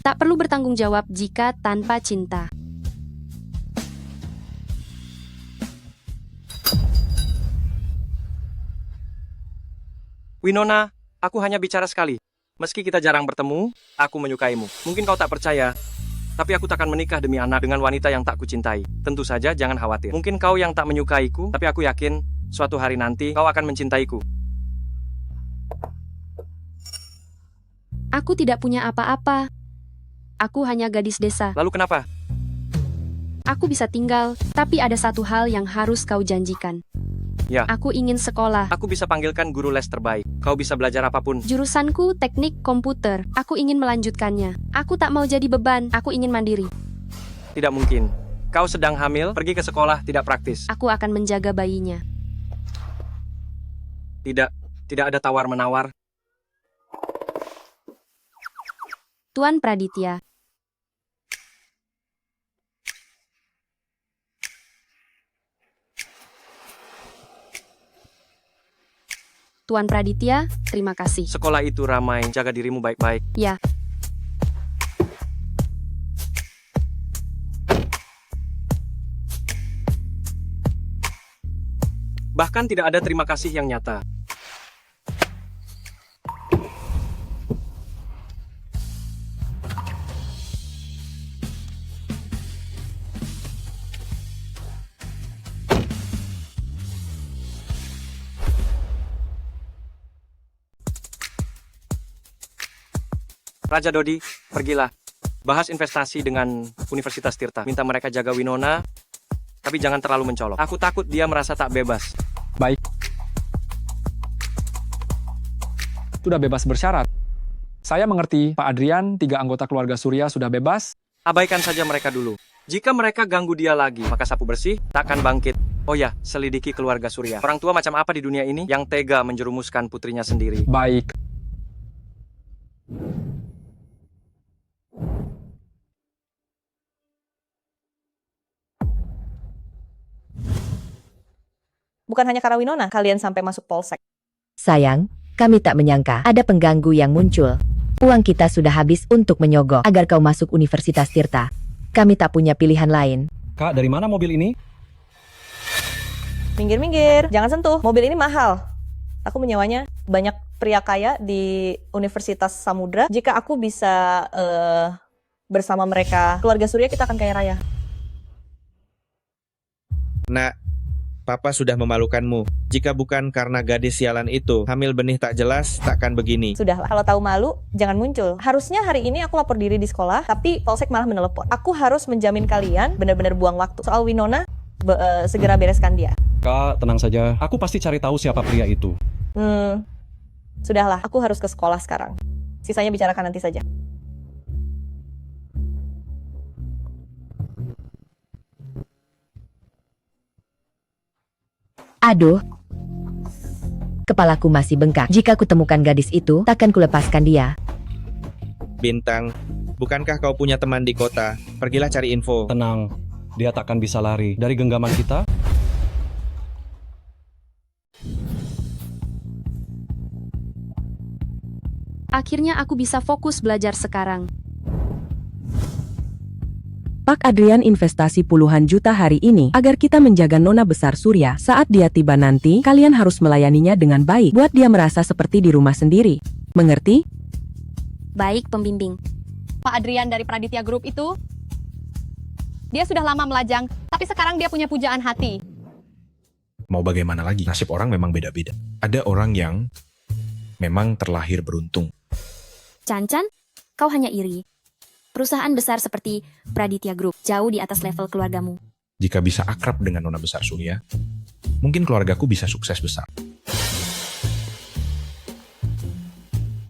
[SPEAKER 3] Tak perlu bertanggung jawab jika tanpa cinta.
[SPEAKER 9] Winona, aku hanya bicara sekali. Meski kita jarang bertemu, aku menyukaimu. Mungkin kau tak percaya, tapi aku takkan menikah demi anak dengan wanita yang tak kucintai. Tentu saja jangan khawatir. Mungkin kau yang tak menyukaiku, tapi aku yakin suatu hari nanti kau akan mencintaiku.
[SPEAKER 3] Aku tidak punya apa-apa. Aku hanya gadis desa.
[SPEAKER 9] Lalu kenapa?
[SPEAKER 3] Aku bisa tinggal, tapi ada satu hal yang harus kau janjikan.
[SPEAKER 9] Ya.
[SPEAKER 3] Aku ingin sekolah.
[SPEAKER 9] Aku bisa panggilkan guru les terbaik. kau bisa belajar apapun.
[SPEAKER 3] Jurusanku teknik komputer. Aku ingin melanjutkannya. Aku tak mau jadi beban. Aku ingin mandiri.
[SPEAKER 9] Tidak mungkin. Kau sedang hamil, pergi ke sekolah tidak praktis.
[SPEAKER 3] Aku akan menjaga bayinya.
[SPEAKER 9] Tidak ada tawar-menawar.
[SPEAKER 3] Tuan Praditya. Tuan Praditya, terima kasih.
[SPEAKER 9] Sekolah itu ramai, jaga dirimu baik-baik.
[SPEAKER 3] Ya.
[SPEAKER 9] Bahkan tidak ada terima kasih yang nyata. Raja Dodi, pergilah. Bahas investasi dengan Universitas Tirta. Minta mereka jaga Winona, tapi jangan terlalu mencolok. Aku takut dia merasa tak bebas.
[SPEAKER 8] Baik. Sudah bebas bersyarat. Saya mengerti, Pak Adrian, 3 anggota keluarga Surya sudah bebas.
[SPEAKER 9] Abaikan saja mereka dulu. Jika mereka ganggu dia lagi, maka sapu bersih takkan bangkit. Oh ya, selidiki keluarga Surya. Orang tua macam apa di dunia ini yang tega menjerumuskan putrinya sendiri?
[SPEAKER 8] Baik.
[SPEAKER 6] Bukan hanya karena Winona, kalian sampai masuk polsek.
[SPEAKER 4] Sayang, kami tak menyangka ada pengganggu yang muncul. Uang kita sudah habis untuk menyogok agar kau masuk Universitas Tirta. Kami tak punya pilihan lain.
[SPEAKER 7] Kak, dari mana mobil ini?
[SPEAKER 6] Minggir-minggir, jangan sentuh. Mobil ini mahal. Aku menyewanya. Banyak pria kaya di Universitas Samudra. Jika aku bisa bersama mereka, keluarga Surya, kita akan kaya raya.
[SPEAKER 5] Nak, Papa sudah memalukanmu. Jika bukan karena gadis sialan itu, hamil benih tak jelas, takkan begini.
[SPEAKER 6] Sudahlah, kalau tahu malu, jangan muncul. Harusnya hari ini aku lapor diri di sekolah, tapi polsek malah menelepon. Aku harus menjamin kalian benar-benar buang waktu. Soal Winona, segera bereskan dia.
[SPEAKER 7] Kak, tenang saja. Aku pasti cari tahu siapa pria itu.
[SPEAKER 6] Sudahlah, aku harus ke sekolah sekarang. Sisanya bicarakan nanti saja.
[SPEAKER 4] Aduh, kepalaku masih bengkak. Jika kutemukan gadis itu, takkan kulepaskan dia.
[SPEAKER 5] Bintang, bukankah kau punya teman di kota? Pergilah cari info.
[SPEAKER 7] Tenang, dia takkan bisa lari dari genggaman kita.
[SPEAKER 3] Akhirnya aku bisa fokus belajar sekarang.
[SPEAKER 15] Pak Adrian investasi puluhan juta hari ini agar kita menjaga Nona besar Surya. Saat dia tiba nanti, kalian harus melayaninya dengan baik. Buat dia merasa seperti di rumah sendiri. Mengerti?
[SPEAKER 3] Baik, pembimbing.
[SPEAKER 10] Pak Adrian dari Praditya Group itu, dia sudah lama melajang, tapi sekarang dia punya pujaan hati.
[SPEAKER 16] Mau bagaimana lagi? Nasib orang memang beda-beda. Ada orang yang memang terlahir beruntung.
[SPEAKER 17] Cancan, kau hanya iri. Perusahaan besar seperti Praditya Group jauh di atas level keluargamu.
[SPEAKER 16] Jika bisa akrab dengan Nona besar Surya, mungkin keluargaku bisa sukses besar.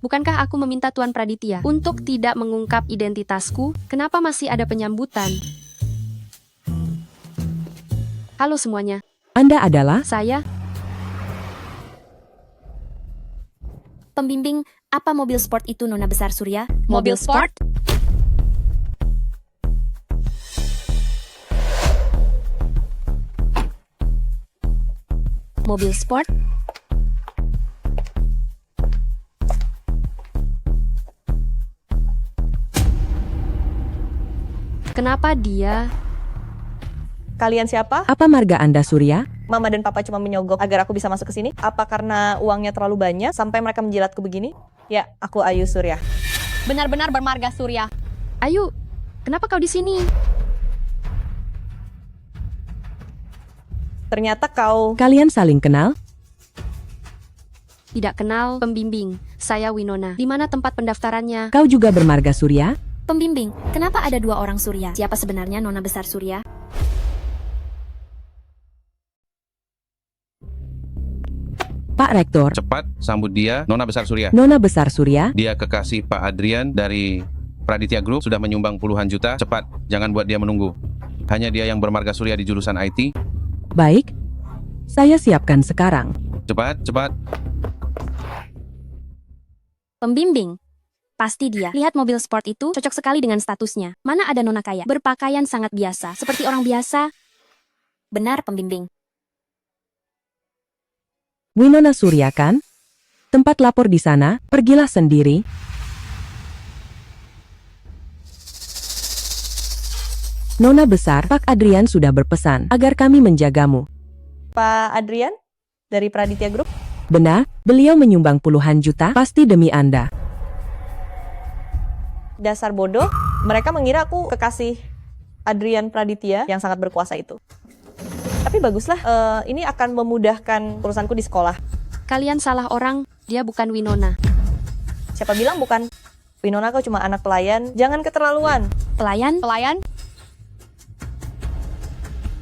[SPEAKER 3] Bukankah aku meminta Tuan Praditya untuk tidak mengungkap identitasku? Kenapa masih ada penyambutan? Halo semuanya.
[SPEAKER 15] Anda adalah?
[SPEAKER 3] Saya.
[SPEAKER 17] Pembimbing, apa mobil sport itu Nona besar Surya?
[SPEAKER 10] Mobil sport?
[SPEAKER 17] Mobil sport?
[SPEAKER 3] Kenapa dia?
[SPEAKER 6] Kalian siapa?
[SPEAKER 15] Apa marga Anda Surya?
[SPEAKER 6] Mama dan Papa cuma menyogok agar aku bisa masuk ke sini? Apa karena uangnya terlalu banyak sampai mereka menjilatku begini? Ya, aku Ayu Surya.
[SPEAKER 10] Benar-benar bermarga Surya.
[SPEAKER 3] Ayu, kenapa kau di sini?
[SPEAKER 6] Ternyata kau...
[SPEAKER 15] Kalian saling kenal?
[SPEAKER 3] Tidak kenal, pembimbing. Saya Winona. Di mana tempat pendaftarannya?
[SPEAKER 15] Kau juga bermarga Surya?
[SPEAKER 17] Pembimbing, kenapa ada 2 orang Surya? Siapa sebenarnya Nona besar Surya?
[SPEAKER 15] Pak Rektor,
[SPEAKER 18] Cepat sambut dia, Nona Besar Surya.
[SPEAKER 15] Nona Besar Surya,
[SPEAKER 18] Dia kekasih Pak Adrian dari Praditya Group, sudah menyumbang puluhan juta. Cepat, jangan buat dia menunggu. Hanya dia yang bermarga Surya di jurusan IT.
[SPEAKER 15] baik. Saya siapkan sekarang.
[SPEAKER 18] Cepat, cepat.
[SPEAKER 17] Pembimbing. Pasti dia. Lihat mobil sport itu cocok sekali dengan statusnya. Mana ada nona kaya, berpakaian sangat biasa, seperti orang biasa. Benar, pembimbing.
[SPEAKER 15] Winona Surya kan? Tempat lapor di sana, pergilah sendiri. Nona Besar, Pak Adrian sudah berpesan agar kami menjagamu.
[SPEAKER 6] Pak Adrian dari Praditya Group.
[SPEAKER 15] Benar, beliau menyumbang puluhan juta, pasti demi Anda.
[SPEAKER 6] Dasar bodoh, mereka mengira aku kekasih Adrian Praditya yang sangat berkuasa itu. Tapi baguslah, ini akan memudahkan urusanku di sekolah.
[SPEAKER 3] Kalian salah orang, dia bukan Winona.
[SPEAKER 6] Siapa bilang bukan? Winona, kau cuma anak pelayan, jangan keterlaluan.
[SPEAKER 17] Pelayan?
[SPEAKER 10] Pelayan?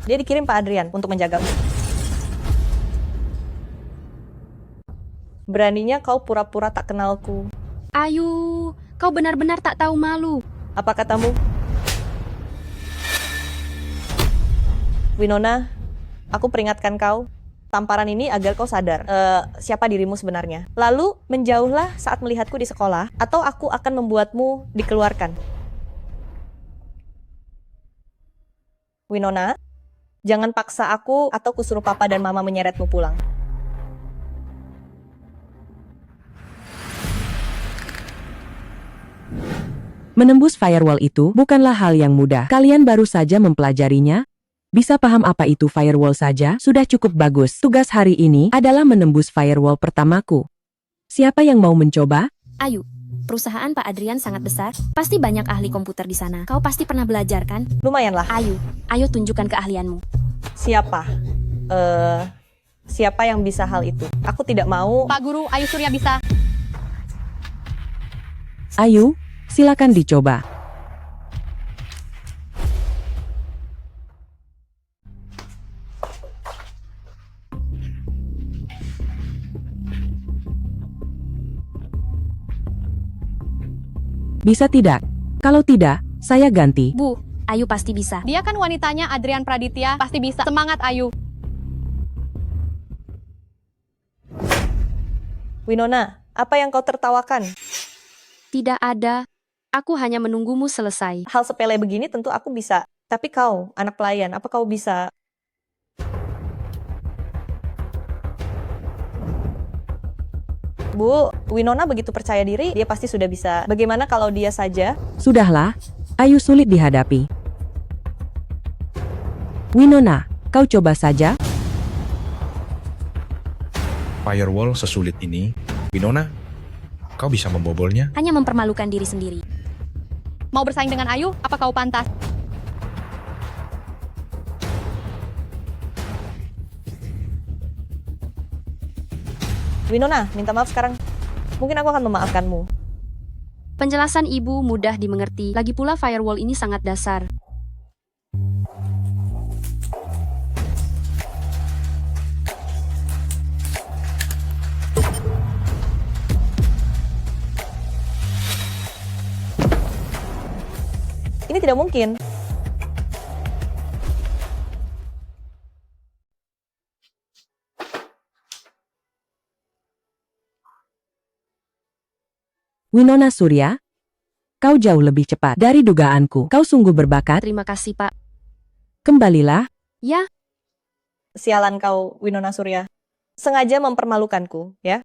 [SPEAKER 6] Dia dikirim Pak Adrian untuk menjagamu. Beraninya kau pura-pura tak kenalku.
[SPEAKER 3] Ayu, kau benar-benar tak tahu malu.
[SPEAKER 6] Apa katamu? Winona, aku peringatkan kau, tamparan ini agar kau sadar siapa dirimu sebenarnya. Lalu menjauhlah saat melihatku di sekolah, atau aku akan membuatmu dikeluarkan. Winona, jangan paksa aku atau kusuruh papa dan mama menyeretmu pulang.
[SPEAKER 15] Menembus firewall itu bukanlah hal yang mudah. Kalian baru saja mempelajarinya. Bisa paham apa itu firewall saja, sudah cukup bagus. Tugas hari ini adalah menembus firewall pertamaku. Siapa yang mau mencoba?
[SPEAKER 17] Ayu, perusahaan Pak Adrian sangat besar. Pasti banyak ahli komputer di sana. Kau pasti pernah belajar kan?
[SPEAKER 6] Lumayanlah.
[SPEAKER 17] Ayu, ayo tunjukkan keahlianmu.
[SPEAKER 6] Siapa? Siapa yang bisa hal itu? Aku tidak mau.
[SPEAKER 10] Pak Guru, Ayu Surya bisa.
[SPEAKER 15] Ayu, silakan dicoba. Bisa tidak? Kalau tidak, saya ganti.
[SPEAKER 17] Bu, Ayu pasti bisa.
[SPEAKER 10] Dia kan wanitanya Adrian Praditya, pasti bisa. Semangat Ayu.
[SPEAKER 6] Winona, apa yang kau tertawakan?
[SPEAKER 3] Tidak ada. Aku hanya menunggumu selesai.
[SPEAKER 6] Hal sepele begini tentu aku bisa. Tapi kau, anak pelayan, apa kau bisa? Bu, Winona begitu percaya diri, dia pasti sudah bisa. Bagaimana kalau dia saja?
[SPEAKER 15] Sudahlah, Ayu sulit dihadapi. Winona, kau coba saja.
[SPEAKER 16] Firewall sesulit ini, Winona, kau bisa membobolnya?
[SPEAKER 17] Hanya mempermalukan diri sendiri.
[SPEAKER 10] Mau bersaing dengan Ayu? Apa kau pantas?
[SPEAKER 6] Winona, minta maaf sekarang. Mungkin aku akan memaafkanmu.
[SPEAKER 3] Penjelasan ibu mudah dimengerti. Lagi pula firewall ini sangat dasar.
[SPEAKER 6] Ini tidak mungkin.
[SPEAKER 15] Winona Surya, kau jauh lebih cepat dari dugaanku. Kau sungguh berbakat.
[SPEAKER 3] Terima kasih, Pak.
[SPEAKER 15] Kembalilah.
[SPEAKER 3] Ya.
[SPEAKER 6] Sialan kau, Winona Surya. Sengaja mempermalukanku, ya.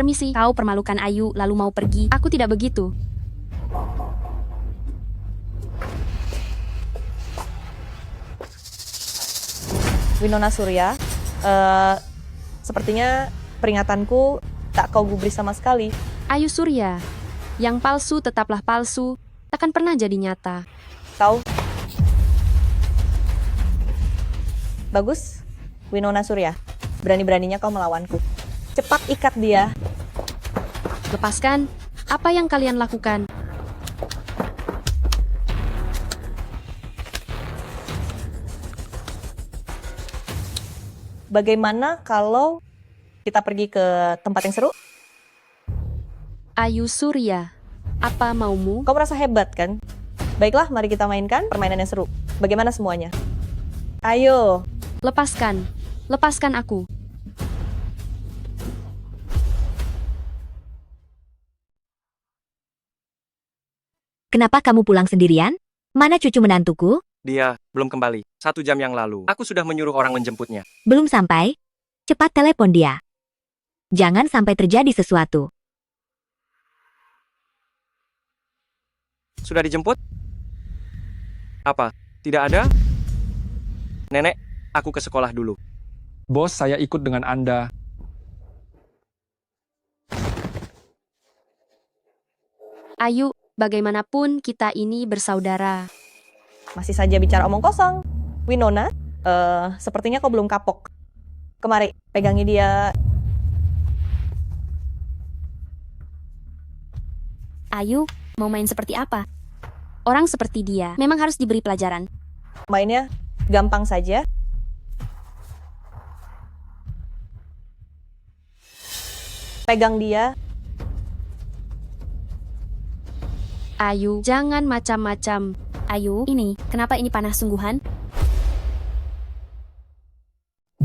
[SPEAKER 3] Permisi, kau permalukan Ayu lalu mau pergi. Aku tidak begitu.
[SPEAKER 6] Winona Surya, sepertinya peringatanku tak kau gubris sama sekali.
[SPEAKER 3] Ayu Surya, yang palsu tetaplah palsu, takkan pernah jadi nyata.
[SPEAKER 6] Kau bagus, Winona Surya. Berani-beraninya kau melawanku. Cepat ikat dia.
[SPEAKER 3] Lepaskan, apa yang kalian lakukan?
[SPEAKER 6] Bagaimana kalau kita pergi ke tempat yang seru?
[SPEAKER 3] Ayu Surya, apa maumu?
[SPEAKER 6] Kau merasa hebat kan? Baiklah, mari kita mainkan permainan yang seru. Bagaimana semuanya? Ayo.
[SPEAKER 3] Lepaskan, lepaskan aku.
[SPEAKER 4] Kenapa kamu pulang sendirian? Mana cucu menantuku?
[SPEAKER 9] Dia belum kembali. 1 jam yang lalu. Aku sudah menyuruh orang menjemputnya.
[SPEAKER 4] Belum sampai? Cepat telepon dia. Jangan sampai terjadi sesuatu.
[SPEAKER 9] Sudah dijemput? Apa? Tidak ada? Nenek, aku ke sekolah dulu.
[SPEAKER 8] Bos, saya ikut dengan Anda.
[SPEAKER 3] Ayu, bagaimanapun kita ini bersaudara.
[SPEAKER 6] Masih saja bicara omong kosong. Winona, sepertinya kau belum kapok. Kemari, pegangi dia.
[SPEAKER 17] Ayu, mau main seperti apa? Orang seperti dia memang harus diberi pelajaran.
[SPEAKER 6] Mainnya gampang saja. Pegang dia.
[SPEAKER 3] Ayu, jangan macam-macam.
[SPEAKER 17] Ayu, kenapa ini panas sungguhan?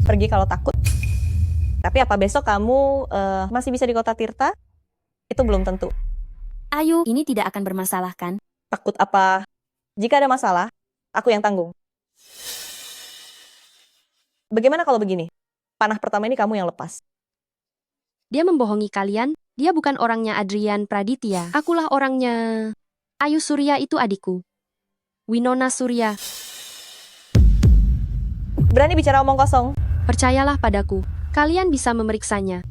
[SPEAKER 6] Pergi kalau takut. Tapi apa besok kamu masih bisa di kota Tirta? Itu belum tentu.
[SPEAKER 17] Ayu, ini tidak akan bermasalah kan?
[SPEAKER 6] Takut apa? Jika ada masalah, aku yang tanggung. Bagaimana kalau begini? Panah pertama ini kamu yang lepas.
[SPEAKER 3] Dia membohongi kalian. Dia bukan orangnya Adrian Praditya. Akulah orangnya. Ayu Surya itu adikku. Winona Surya.
[SPEAKER 6] Berani bicara omong kosong.
[SPEAKER 3] Percayalah padaku. Kalian bisa memeriksanya.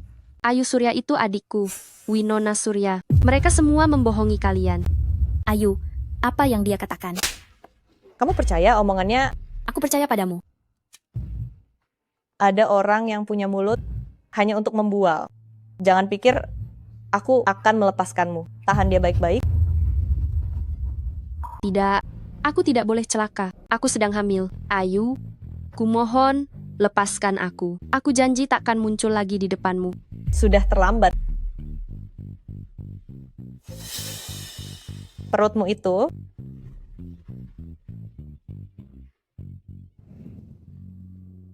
[SPEAKER 3] Ayu Surya itu adikku. Winona Surya. Mereka semua membohongi kalian.
[SPEAKER 17] Ayu, apa yang dia katakan?
[SPEAKER 6] Kamu percaya omongannya?
[SPEAKER 17] Aku percaya padamu.
[SPEAKER 6] Ada orang yang punya mulut hanya untuk membual. Jangan pikir aku akan melepaskanmu. Tahan dia baik-baik.
[SPEAKER 3] Tidak, aku tidak boleh celaka. Aku sedang hamil. Ayu, kumohon, lepaskan aku. Aku janji takkan muncul lagi di depanmu.
[SPEAKER 6] Sudah terlambat. Perutmu itu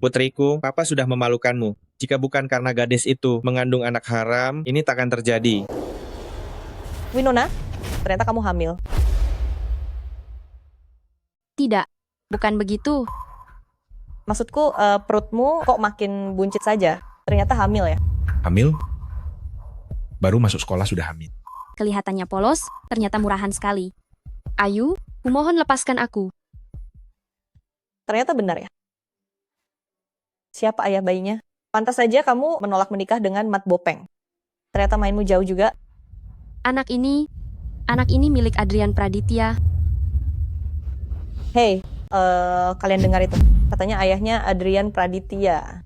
[SPEAKER 5] Putriku, Papa sudah memalukanmu. Jika bukan karena gadis itu mengandung anak haram, ini takkan terjadi.
[SPEAKER 6] Winona, ternyata kamu hamil.
[SPEAKER 3] Tidak, bukan begitu.
[SPEAKER 6] Maksudku, perutmu kok makin buncit saja. Ternyata hamil ya?
[SPEAKER 16] Hamil? Baru masuk sekolah sudah hamil.
[SPEAKER 17] Kelihatannya polos, ternyata murahan sekali.
[SPEAKER 3] Ayu, kumohon lepaskan aku.
[SPEAKER 6] Ternyata benar ya? Siapa ayah bayinya? Pantas saja kamu menolak menikah dengan Mat Bopeng. Ternyata mainmu jauh juga.
[SPEAKER 3] Anak ini milik Adrian Praditya.
[SPEAKER 6] Hei, kalian dengar itu? Katanya ayahnya Adrian Praditya.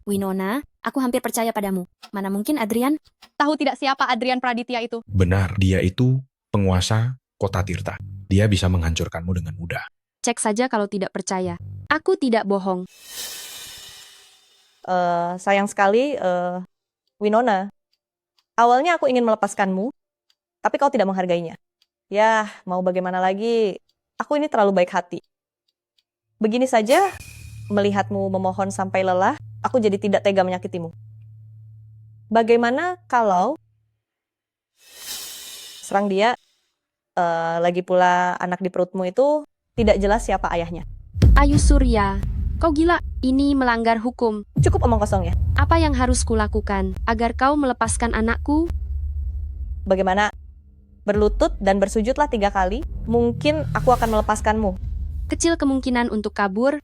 [SPEAKER 17] Winona, aku hampir percaya padamu. Mana mungkin Adrian?
[SPEAKER 10] Tahu tidak siapa Adrian Praditya itu?
[SPEAKER 16] Benar, dia itu penguasa kota Tirta. Dia bisa menghancurkanmu dengan mudah.
[SPEAKER 3] Cek saja kalau tidak percaya. Aku tidak bohong.
[SPEAKER 6] Sayang sekali, Winona. Awalnya aku ingin melepaskanmu, tapi kau tidak menghargainya. Yah, mau bagaimana lagi? Aku ini terlalu baik hati. Begini saja, melihatmu memohon sampai lelah, aku jadi tidak tega menyakitimu. Bagaimana kalau serang dia, lagi pula anak di perutmu itu tidak jelas siapa ayahnya.
[SPEAKER 3] Ayu Surya, Kau gila, ini melanggar hukum.
[SPEAKER 6] Cukup omong kosong ya.
[SPEAKER 3] Apa yang harus kulakukan agar kau melepaskan anakku?
[SPEAKER 6] Bagaimana? Berlutut dan bersujudlah 3 kali. Mungkin aku akan melepaskanmu.
[SPEAKER 3] Kecil kemungkinan untuk kabur.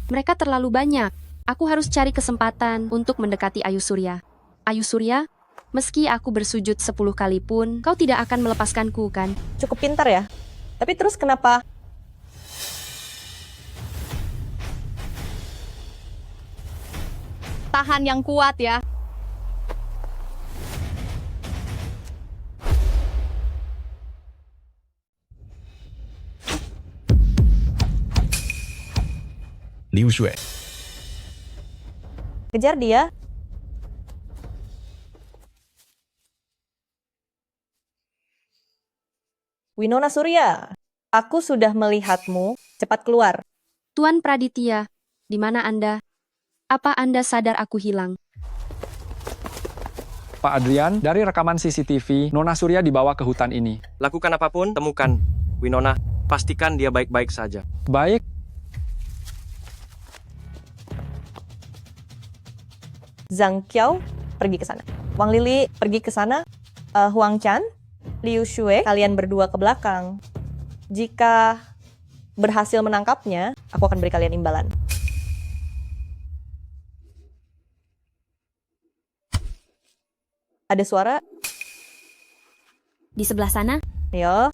[SPEAKER 3] Mereka terlalu banyak. Aku harus cari kesempatan untuk mendekati Ayu Surya. Ayu Surya, meski aku bersujud 10 kali pun, kau tidak akan melepaskanku, kan?
[SPEAKER 6] Cukup pintar ya. Tapi terus kenapa?
[SPEAKER 10] Tahan yang kuat ya.
[SPEAKER 16] Liu Shui.
[SPEAKER 6] Kejar dia. Winona Surya, aku sudah melihatmu. Cepat keluar.
[SPEAKER 3] Tuan Praditya, di mana Anda? Apa Anda sadar aku hilang?
[SPEAKER 8] Pak Adrian, dari rekaman CCTV, Nona Surya dibawa ke hutan ini.
[SPEAKER 9] Lakukan apapun, temukan. Winona, pastikan dia baik-baik saja.
[SPEAKER 8] Baik.
[SPEAKER 6] Zhang Qiao pergi ke sana. Wang Lili pergi ke sana. Huang Chan, Liu Shui, kalian berdua ke belakang. Jika berhasil menangkapnya, aku akan beri kalian imbalan. Ada suara?
[SPEAKER 17] Di sebelah sana?
[SPEAKER 6] Yo.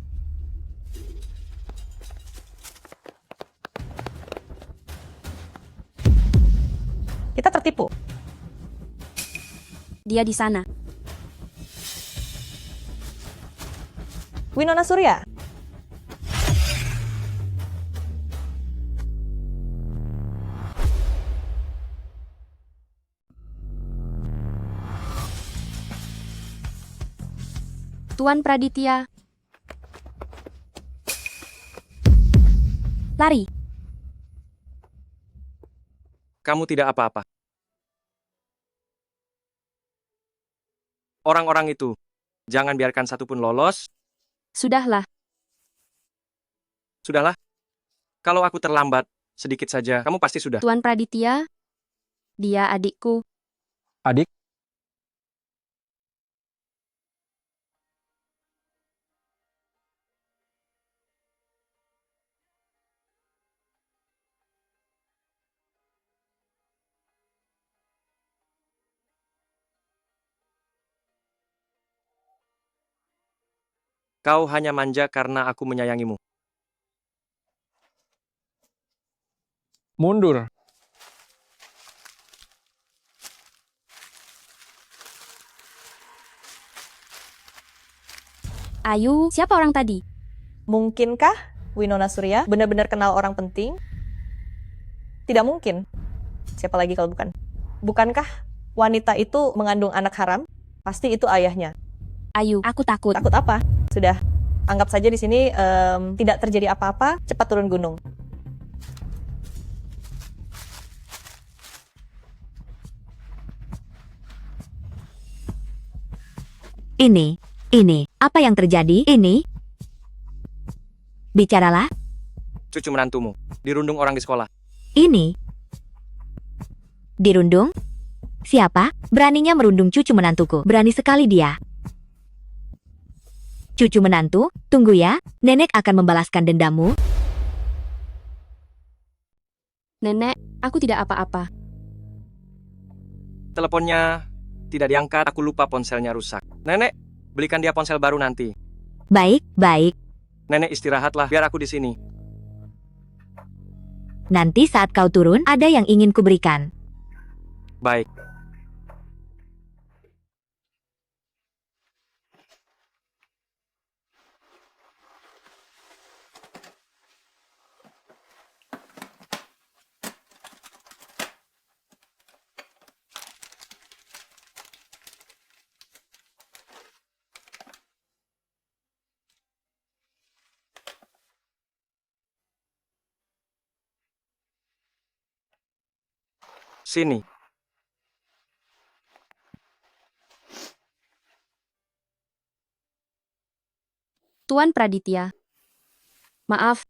[SPEAKER 6] Kita tertipu.
[SPEAKER 17] Dia di sana.
[SPEAKER 6] Winona Surya.
[SPEAKER 3] Tuan Praditya.
[SPEAKER 17] Lari.
[SPEAKER 9] Kamu tidak apa-apa. Orang-orang itu, jangan biarkan satu pun lolos.
[SPEAKER 3] Sudahlah.
[SPEAKER 9] Sudahlah. Kalau aku terlambat, sedikit saja, kamu pasti sudah.
[SPEAKER 3] Tuan Praditya, dia adikku.
[SPEAKER 8] Adik?
[SPEAKER 9] Kau hanya manja karena aku menyayangimu.
[SPEAKER 8] Mundur.
[SPEAKER 17] Ayu, siapa orang tadi?
[SPEAKER 6] Mungkinkah Winona Surya benar-benar kenal orang penting? Tidak mungkin. Siapa lagi kalau bukan? Bukankah wanita itu mengandung anak haram? Pasti itu ayahnya.
[SPEAKER 17] Ayu, aku takut.
[SPEAKER 6] Takut apa? Sudah, anggap saja di sini tidak terjadi apa-apa, cepat turun gunung.
[SPEAKER 4] Ini, apa yang terjadi? Ini? Bicaralah.
[SPEAKER 9] Cucu menantumu, dirundung orang di sekolah.
[SPEAKER 4] Ini. Dirundung? Siapa? Beraninya merundung cucu menantuku. Berani sekali dia. Cucu menantu, tunggu ya. Nenek akan membalaskan dendammu.
[SPEAKER 3] Nenek, aku tidak apa-apa.
[SPEAKER 9] Teleponnya tidak diangkat, aku lupa ponselnya rusak. Nenek, belikan dia ponsel baru nanti.
[SPEAKER 4] Baik, baik.
[SPEAKER 9] Nenek istirahatlah, biar aku di sini.
[SPEAKER 4] Nanti saat kau turun, ada yang ingin kuberikan.
[SPEAKER 9] Baik. Sini.
[SPEAKER 3] Tuan Praditya. Maaf,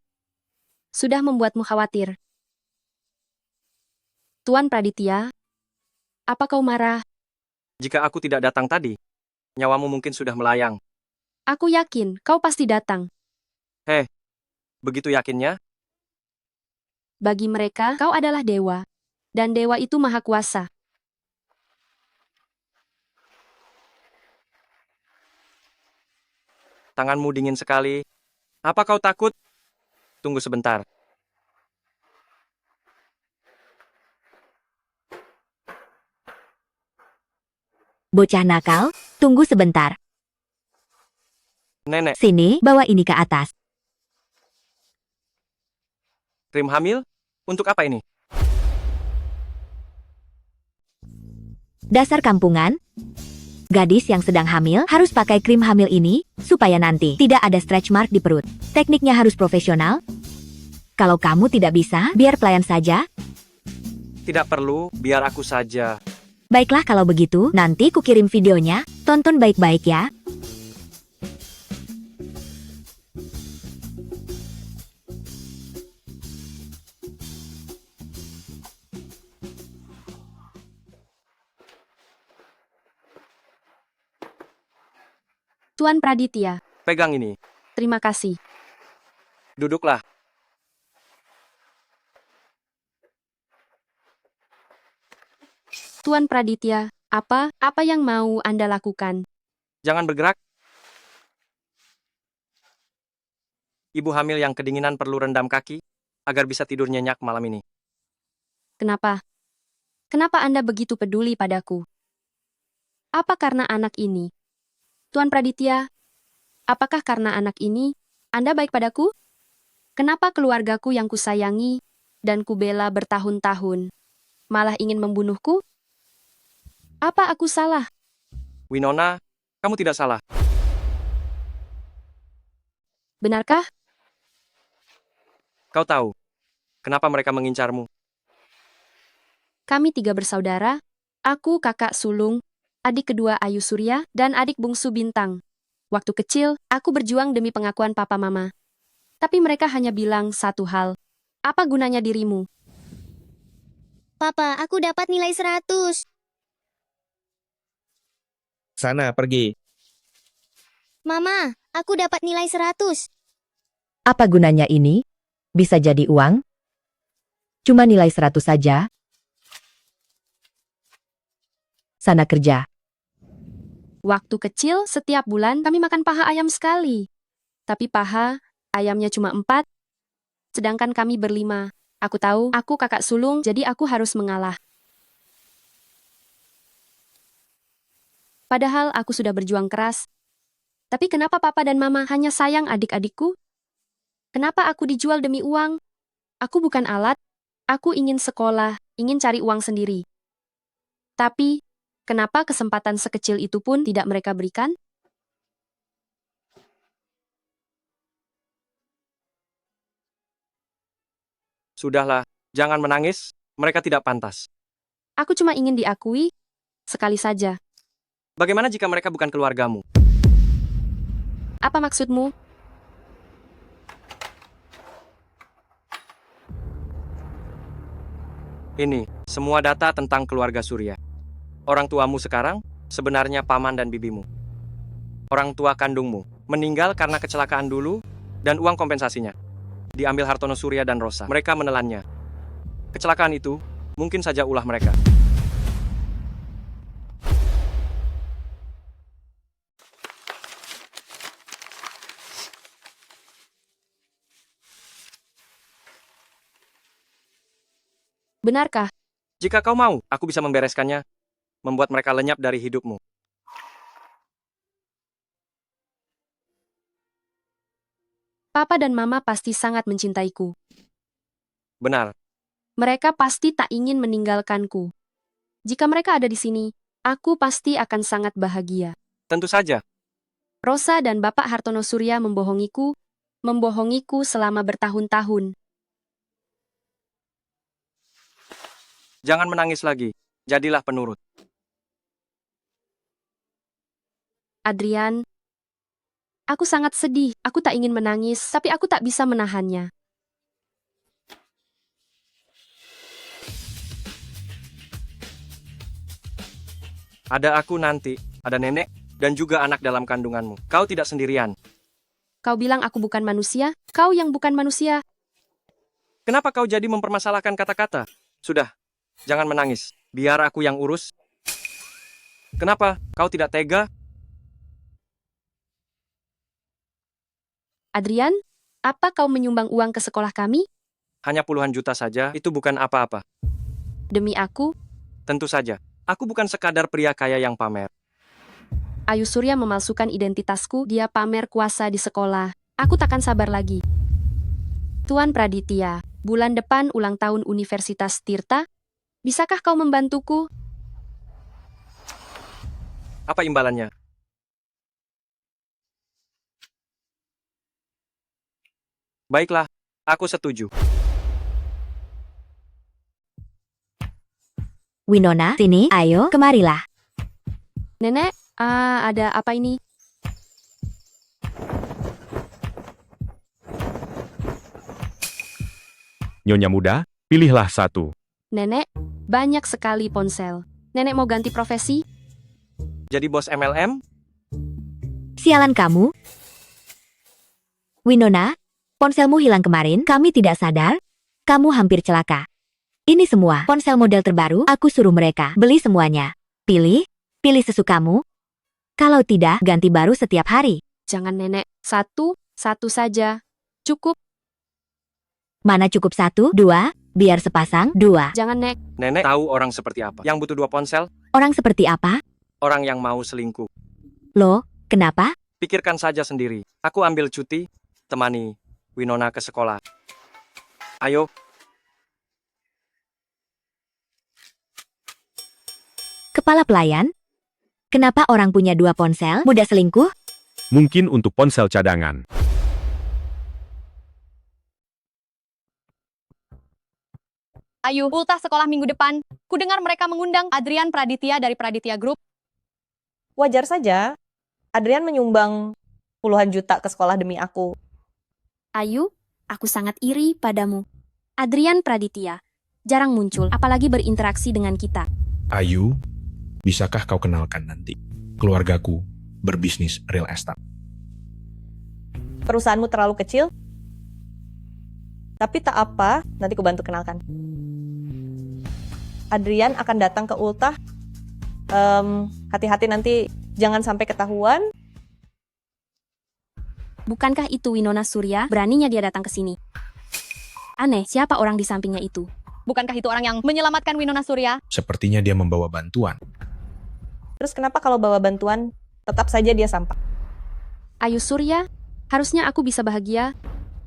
[SPEAKER 3] sudah membuatmu khawatir. Tuan Praditya, apa kau marah?
[SPEAKER 9] Jika aku tidak datang tadi, nyawamu mungkin sudah melayang.
[SPEAKER 3] Aku yakin kau pasti datang.
[SPEAKER 9] Heh, begitu yakinnya?
[SPEAKER 3] Bagi mereka, kau adalah dewa. Dan dewa itu maha kuasa.
[SPEAKER 9] Tanganmu dingin sekali. Apa kau takut? Tunggu sebentar.
[SPEAKER 4] Bocah nakal, tunggu sebentar.
[SPEAKER 9] Nenek,
[SPEAKER 4] Sini, bawa ini ke atas.
[SPEAKER 9] krim hamil? Untuk apa ini?
[SPEAKER 4] Dasar kampungan. Gadis yang sedang hamil harus pakai krim hamil ini, supaya nanti tidak ada stretch mark di perut. Tekniknya harus profesional. Kalau kamu tidak bisa, biar pelayan saja.
[SPEAKER 9] Tidak perlu, biar aku saja.
[SPEAKER 4] Baiklah kalau begitu, nanti kukirim videonya. Tonton baik-baik ya.
[SPEAKER 3] Tuan Praditya,
[SPEAKER 9] Pegang ini.
[SPEAKER 3] terima kasih.
[SPEAKER 9] Duduklah.
[SPEAKER 3] Tuan Praditya, apa yang mau Anda lakukan?
[SPEAKER 9] Jangan bergerak. Ibu hamil yang kedinginan perlu rendam kaki, agar bisa tidur nyenyak malam ini.
[SPEAKER 3] Kenapa? Kenapa Anda begitu peduli padaku? Apa karena anak ini? Tuan Praditya, apakah karena anak ini Anda baik padaku? Kenapa keluargaku yang kusayangi dan kubela bertahun-tahun malah ingin membunuhku? Apa aku salah?
[SPEAKER 9] Winona, kamu tidak salah.
[SPEAKER 3] Benarkah?
[SPEAKER 9] Kau tahu, kenapa mereka mengincarmu?
[SPEAKER 3] Kami 3 bersaudara, aku kakak sulung, adik kedua Ayu Surya, dan adik bungsu Bintang. Waktu kecil, aku berjuang demi pengakuan papa mama. Tapi mereka hanya bilang satu hal. Apa gunanya dirimu?
[SPEAKER 19] Papa, aku dapat nilai 100.
[SPEAKER 5] Sana, pergi.
[SPEAKER 19] Mama, aku dapat nilai 100.
[SPEAKER 15] Apa gunanya ini? Bisa jadi uang? Cuma nilai 100 saja. Sana kerja.
[SPEAKER 3] Waktu kecil, setiap bulan kami makan paha ayam sekali. Tapi paha, ayamnya cuma 4. Sedangkan kami ber-5. Aku tahu, aku kakak sulung, jadi aku harus mengalah. Padahal aku sudah berjuang keras. Tapi kenapa papa dan mama hanya sayang adik-adikku? Kenapa aku dijual demi uang? Aku bukan alat. Aku ingin sekolah, ingin cari uang sendiri. Tapi, kenapa kesempatan sekecil itu pun tidak mereka berikan?
[SPEAKER 9] Sudahlah, jangan menangis, mereka tidak pantas.
[SPEAKER 3] Aku cuma ingin diakui, sekali saja.
[SPEAKER 9] Bagaimana jika mereka bukan keluargamu?
[SPEAKER 3] Apa maksudmu?
[SPEAKER 9] Ini, semua data tentang keluarga Surya. Orang tuamu sekarang, sebenarnya paman dan bibimu. Orang tua kandungmu, meninggal karena kecelakaan dulu, dan uang kompensasinya. Diambil Hartono Surya dan Rosa. Mereka menelannya. Kecelakaan itu, mungkin saja ulah mereka.
[SPEAKER 3] Benarkah?
[SPEAKER 9] Jika kau mau, aku bisa membereskannya, membuat mereka lenyap dari hidupmu.
[SPEAKER 3] Papa dan mama pasti sangat mencintaiku.
[SPEAKER 9] Benar.
[SPEAKER 3] Mereka pasti tak ingin meninggalkanku. Jika mereka ada di sini, aku pasti akan sangat bahagia.
[SPEAKER 9] Tentu saja.
[SPEAKER 3] Rosa dan Bapak Hartono Surya membohongiku selama bertahun-tahun.
[SPEAKER 9] Jangan menangis lagi. Jadilah penurut.
[SPEAKER 3] Adrian, aku sangat sedih. Aku tak ingin menangis, tapi aku tak bisa menahannya.
[SPEAKER 9] Ada aku nanti, ada nenek, dan juga anak dalam kandunganmu. Kau tidak sendirian.
[SPEAKER 3] Kau bilang aku bukan manusia? Kau yang bukan manusia.
[SPEAKER 9] Kenapa kau jadi mempermasalahkan kata-kata? Sudah, jangan menangis. Biar aku yang urus. Kenapa kau tidak tega?
[SPEAKER 3] Adrian, apa kau menyumbang uang ke sekolah kami?
[SPEAKER 9] Hanya puluhan juta saja, itu bukan apa-apa.
[SPEAKER 3] Demi aku,
[SPEAKER 9] Tentu saja, aku bukan sekadar pria kaya yang pamer.
[SPEAKER 3] Ayu Surya memalsukan identitasku, dia pamer kuasa di sekolah. Aku takkan sabar lagi. Tuan Praditya, bulan depan ulang tahun Universitas Tirta. Bisakah kau membantuku?
[SPEAKER 9] Apa imbalannya? Baiklah, aku setuju.
[SPEAKER 4] Winona, sini, ayo, kemarilah.
[SPEAKER 3] Nenek, ada apa ini?
[SPEAKER 13] Nyonya muda, pilihlah satu.
[SPEAKER 3] Nenek, banyak sekali ponsel. Nenek mau ganti profesi?
[SPEAKER 9] Jadi bos MLM?
[SPEAKER 4] Sialan kamu. Winona, ponselmu hilang kemarin, kami tidak sadar. Kamu hampir celaka. Ini semua ponsel model terbaru, aku suruh mereka beli semuanya. Pilih sesukamu. Kalau tidak, ganti baru setiap hari.
[SPEAKER 3] Jangan nenek, satu saja. Cukup.
[SPEAKER 4] Mana cukup 1, 2, biar sepasang, 2.
[SPEAKER 3] Jangan nek.
[SPEAKER 9] Nenek tahu orang seperti apa. Yang butuh 2 ponsel?
[SPEAKER 4] Orang seperti apa?
[SPEAKER 9] Orang yang mau selingkuh.
[SPEAKER 4] Loh, kenapa?
[SPEAKER 9] Pikirkan saja sendiri. Aku ambil cuti, temani Winona ke sekolah. Ayo.
[SPEAKER 4] Kepala pelayan? Kenapa orang punya 2 ponsel, mudah selingkuh?
[SPEAKER 13] Mungkin untuk ponsel cadangan.
[SPEAKER 10] Ayu, ultah sekolah minggu depan. Kudengar mereka mengundang Adrian Praditya dari Praditya Group.
[SPEAKER 6] Wajar saja. Adrian menyumbang puluhan juta ke sekolah demi aku.
[SPEAKER 17] Ayu, aku sangat iri padamu. Adrian Praditya, jarang muncul, apalagi berinteraksi dengan kita.
[SPEAKER 16] Ayu, bisakah kau kenalkan nanti? Keluargaku berbisnis real estate.
[SPEAKER 6] Perusahaanmu terlalu kecil? Tapi tak apa, nanti ku bantu kenalkan. Adrian akan datang ke Ultah. Hati-hati nanti jangan sampai ketahuan.
[SPEAKER 17] Bukankah itu Winona Surya? Beraninya dia datang ke sini. Aneh, siapa orang di sampingnya itu?
[SPEAKER 10] Bukankah itu orang yang menyelamatkan Winona Surya?
[SPEAKER 16] Sepertinya dia membawa bantuan.
[SPEAKER 6] Terus kenapa kalau bawa bantuan, tetap saja dia sampah?
[SPEAKER 3] Ayu Surya, harusnya aku bisa bahagia.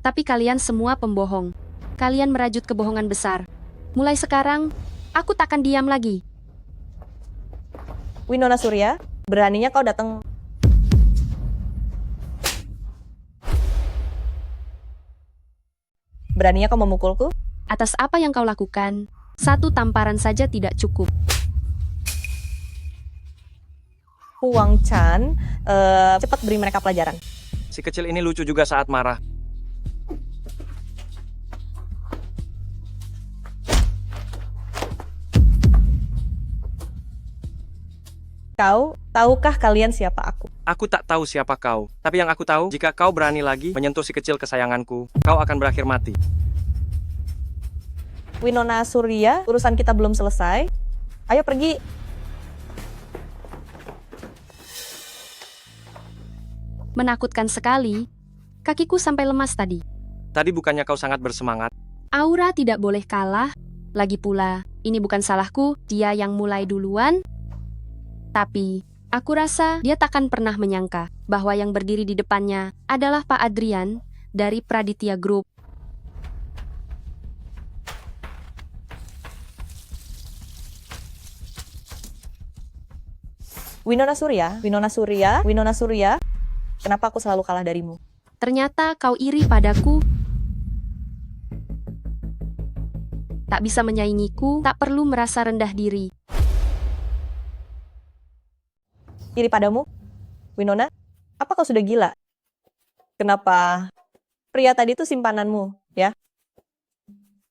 [SPEAKER 3] Tapi kalian semua pembohong. Kalian merajut kebohongan besar. Mulai sekarang, aku takkan diam lagi.
[SPEAKER 6] Winona Surya, beraninya kau datang. Beraninya kau memukulku?
[SPEAKER 3] Atas apa yang kau lakukan, 1 tamparan saja tidak cukup.
[SPEAKER 6] Huang Chan, cepat beri mereka pelajaran.
[SPEAKER 9] Si kecil ini lucu juga saat marah.
[SPEAKER 6] Kau, tahukah kalian siapa aku?
[SPEAKER 9] Aku tak tahu siapa kau. Tapi yang aku tahu, jika kau berani lagi menyentuh si kecil kesayanganku, kau akan berakhir mati.
[SPEAKER 6] Winona Surya, urusan kita belum selesai. Ayo pergi.
[SPEAKER 3] Menakutkan sekali. Kakiku sampai lemas tadi.
[SPEAKER 9] Tadi bukannya kau sangat bersemangat?
[SPEAKER 3] Aura tidak boleh kalah. Lagi pula, ini bukan salahku, dia yang mulai duluan. Tapi, aku rasa dia takkan pernah menyangka bahwa yang berdiri di depannya adalah Pak Adrian dari Praditya Group.
[SPEAKER 6] Winona Surya, kenapa aku selalu kalah darimu?
[SPEAKER 3] Ternyata kau iri padaku. Tak bisa menyaingiku, tak perlu merasa rendah diri.
[SPEAKER 6] Iri padamu? Winona, apa kau sudah gila? Kenapa pria tadi itu simpananmu, ya?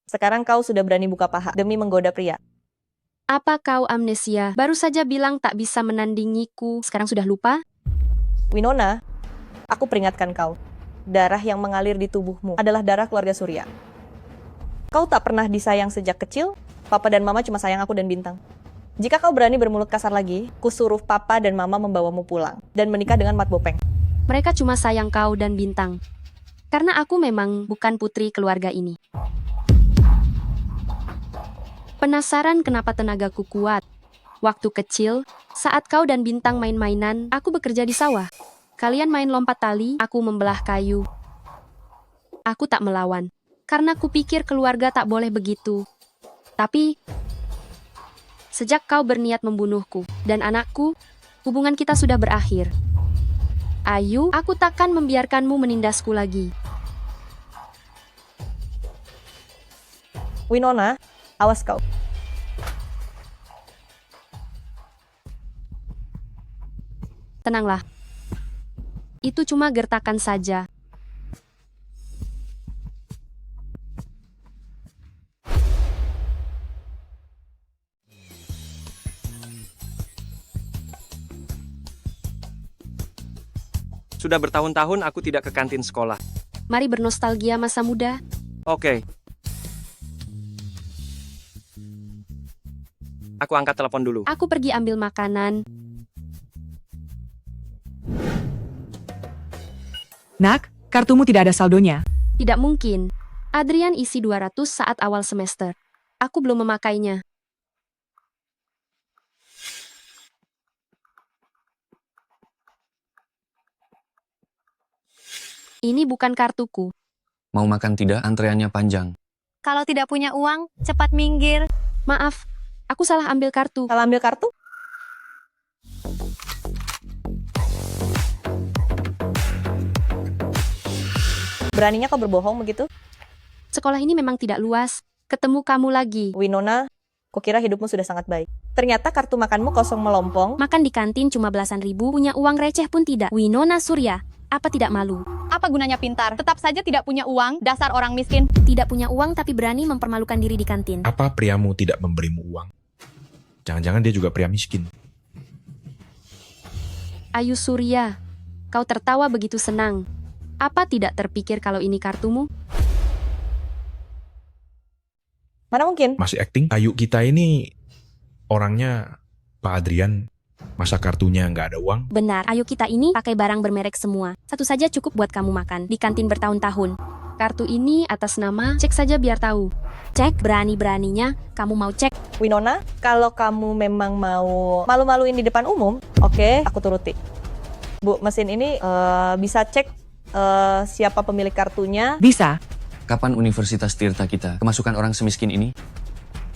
[SPEAKER 6] Sekarang kau sudah berani buka paha demi menggoda pria.
[SPEAKER 3] Apa kau amnesia? Baru saja bilang tak bisa menandingiku, sekarang sudah lupa?
[SPEAKER 6] Winona, aku peringatkan kau. Darah yang mengalir di tubuhmu adalah darah keluarga Surya. Kau tak pernah disayang sejak kecil, papa dan mama cuma sayang aku dan Bintang. Jika kau berani bermulut kasar lagi, kusuruh papa dan mama membawamu pulang dan menikah dengan Mat Bopeng.
[SPEAKER 3] Mereka cuma sayang kau dan Bintang. Karena aku memang bukan putri keluarga ini. Penasaran kenapa tenagaku kuat? Waktu kecil, saat kau dan Bintang main-mainan, aku bekerja di sawah. Kalian main lompat tali, aku membelah kayu. Aku tak melawan, karena kupikir keluarga tak boleh begitu. Tapi, sejak kau berniat membunuhku dan anakku, hubungan kita sudah berakhir. Ayu, aku takkan membiarkanmu menindasku lagi.
[SPEAKER 6] Winona, awas kau.
[SPEAKER 3] Tenanglah. Itu cuma gertakan saja.
[SPEAKER 9] Sudah bertahun-tahun aku tidak ke kantin sekolah.
[SPEAKER 3] Mari bernostalgia masa muda.
[SPEAKER 9] Oke. Aku angkat telepon dulu.
[SPEAKER 3] Aku pergi ambil makanan.
[SPEAKER 2] Nak, kartumu tidak ada saldonya.
[SPEAKER 3] Tidak mungkin. Adrian isi 200 saat awal semester. Aku belum memakainya. Ini bukan kartuku.
[SPEAKER 12] Mau makan tidak? Antreannya panjang.
[SPEAKER 19] Kalau tidak punya uang, cepat minggir.
[SPEAKER 3] Maaf, aku salah ambil kartu.
[SPEAKER 6] Salah ambil kartu? Beraninya kau berbohong begitu?
[SPEAKER 3] Sekolah ini memang tidak luas. Ketemu kamu lagi.
[SPEAKER 6] Winona, kukira hidupmu sudah sangat baik. Ternyata kartu makanmu kosong melompong.
[SPEAKER 3] Makan di kantin cuma belasan ribu, punya uang receh pun tidak. Winona Surya, apa tidak malu?
[SPEAKER 10] Apa gunanya pintar? Tetap saja tidak punya uang, dasar orang miskin.
[SPEAKER 17] Tidak punya uang tapi berani mempermalukan diri di kantin.
[SPEAKER 16] Apa priamu tidak memberimu uang? Jangan-jangan dia juga pria miskin.
[SPEAKER 3] Ayu Surya, kau tertawa begitu senang. Apa tidak terpikir kalau ini kartumu?
[SPEAKER 6] Mana mungkin?
[SPEAKER 16] Masih acting? Ayu kita ini orangnya Pak Adrian. Masa kartunya nggak ada uang?
[SPEAKER 3] Benar, Ayu kita ini pakai barang bermerek semua. Satu saja cukup buat kamu makan di kantin bertahun-tahun. Kartu ini atas nama, cek saja biar tahu. Cek, berani-beraninya kamu mau cek.
[SPEAKER 6] Winona, kalau kamu memang mau malu-maluin di depan umum, oke, aku turuti. Bu, mesin ini bisa cek siapa pemilik kartunya?
[SPEAKER 2] Bisa.
[SPEAKER 12] Kapan Universitas Tirta kita kemasukan orang semiskin ini?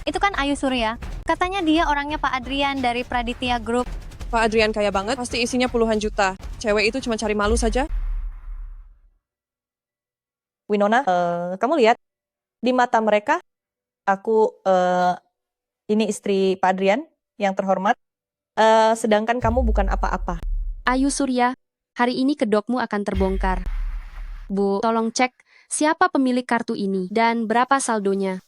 [SPEAKER 19] Itu kan Ayu Surya. Katanya dia orangnya Pak Adrian dari Praditya Group.
[SPEAKER 20] Pak Adrian kaya banget, pasti isinya puluhan juta. Cewek itu cuma cari malu saja.
[SPEAKER 6] Winona, kamu lihat, di mata mereka, aku ini istri Pak Adrian yang terhormat, sedangkan kamu bukan apa-apa.
[SPEAKER 3] Ayu Surya, hari ini kedokmu akan terbongkar. Bu, tolong cek siapa pemilik kartu ini dan berapa saldonya.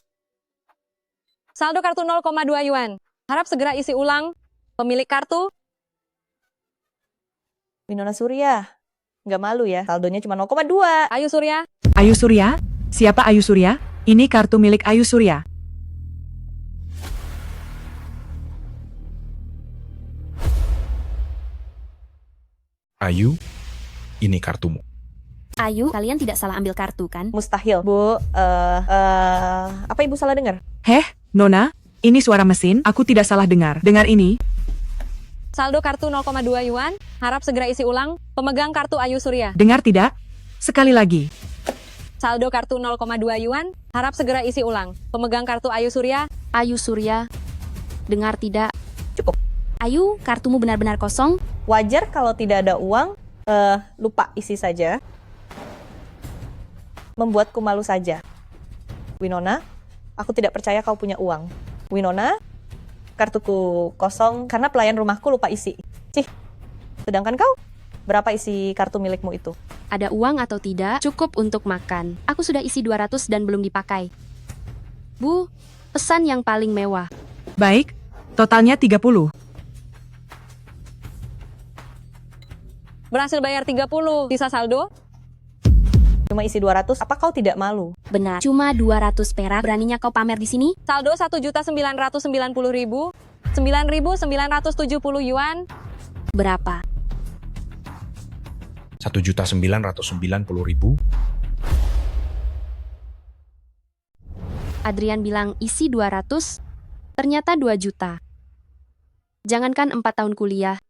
[SPEAKER 10] Saldo kartu 0,2 yuan. Harap segera isi ulang. Pemilik kartu.
[SPEAKER 6] Winona Surya, nggak malu ya, saldonya cuma 0,2.
[SPEAKER 10] Ayu Surya.
[SPEAKER 2] Ayu Surya? Siapa Ayu Surya? Ini kartu milik Ayu Surya.
[SPEAKER 16] Ayu, ini kartumu.
[SPEAKER 17] Ayu, kalian tidak salah ambil kartu kan?
[SPEAKER 6] Mustahil, Bu. Apa Ibu salah dengar?
[SPEAKER 2] Heh, Nona, ini suara mesin, aku tidak salah dengar. Dengar ini.
[SPEAKER 10] Saldo kartu 0,2 yuan. Harap segera isi ulang. Pemegang kartu Ayu Surya.
[SPEAKER 2] Dengar tidak? Sekali lagi.
[SPEAKER 10] Saldo kartu 0,2 yuan. Harap segera isi ulang. Pemegang kartu Ayu Surya.
[SPEAKER 3] Ayu Surya, dengar tidak?
[SPEAKER 6] Cukup.
[SPEAKER 17] Ayu, kartumu benar-benar kosong.
[SPEAKER 6] Wajar kalau tidak ada uang, lupa isi saja. Membuatku malu saja. Winona, aku tidak percaya kau punya uang. Winona, kartuku kosong karena pelayan rumahku lupa isi. Cih, sedangkan kau, berapa isi kartu milikmu itu?
[SPEAKER 3] Ada uang atau tidak, cukup untuk makan. Aku sudah isi 200 dan belum dipakai. Bu, pesan yang paling mewah.
[SPEAKER 2] Baik, Totalnya 30.
[SPEAKER 10] Berhasil bayar 30. Sisa saldo?
[SPEAKER 6] Cuma isi 200, apa kau tidak malu?
[SPEAKER 17] Benar, cuma 200 perak. Beraninya kau pamer di sini?
[SPEAKER 10] Saldo 1.990.000. 9.970 yuan.
[SPEAKER 17] Berapa?
[SPEAKER 16] 1.990.000.
[SPEAKER 3] Adrian bilang isi 200, ternyata 2 juta. Jangankan 4 tahun kuliah,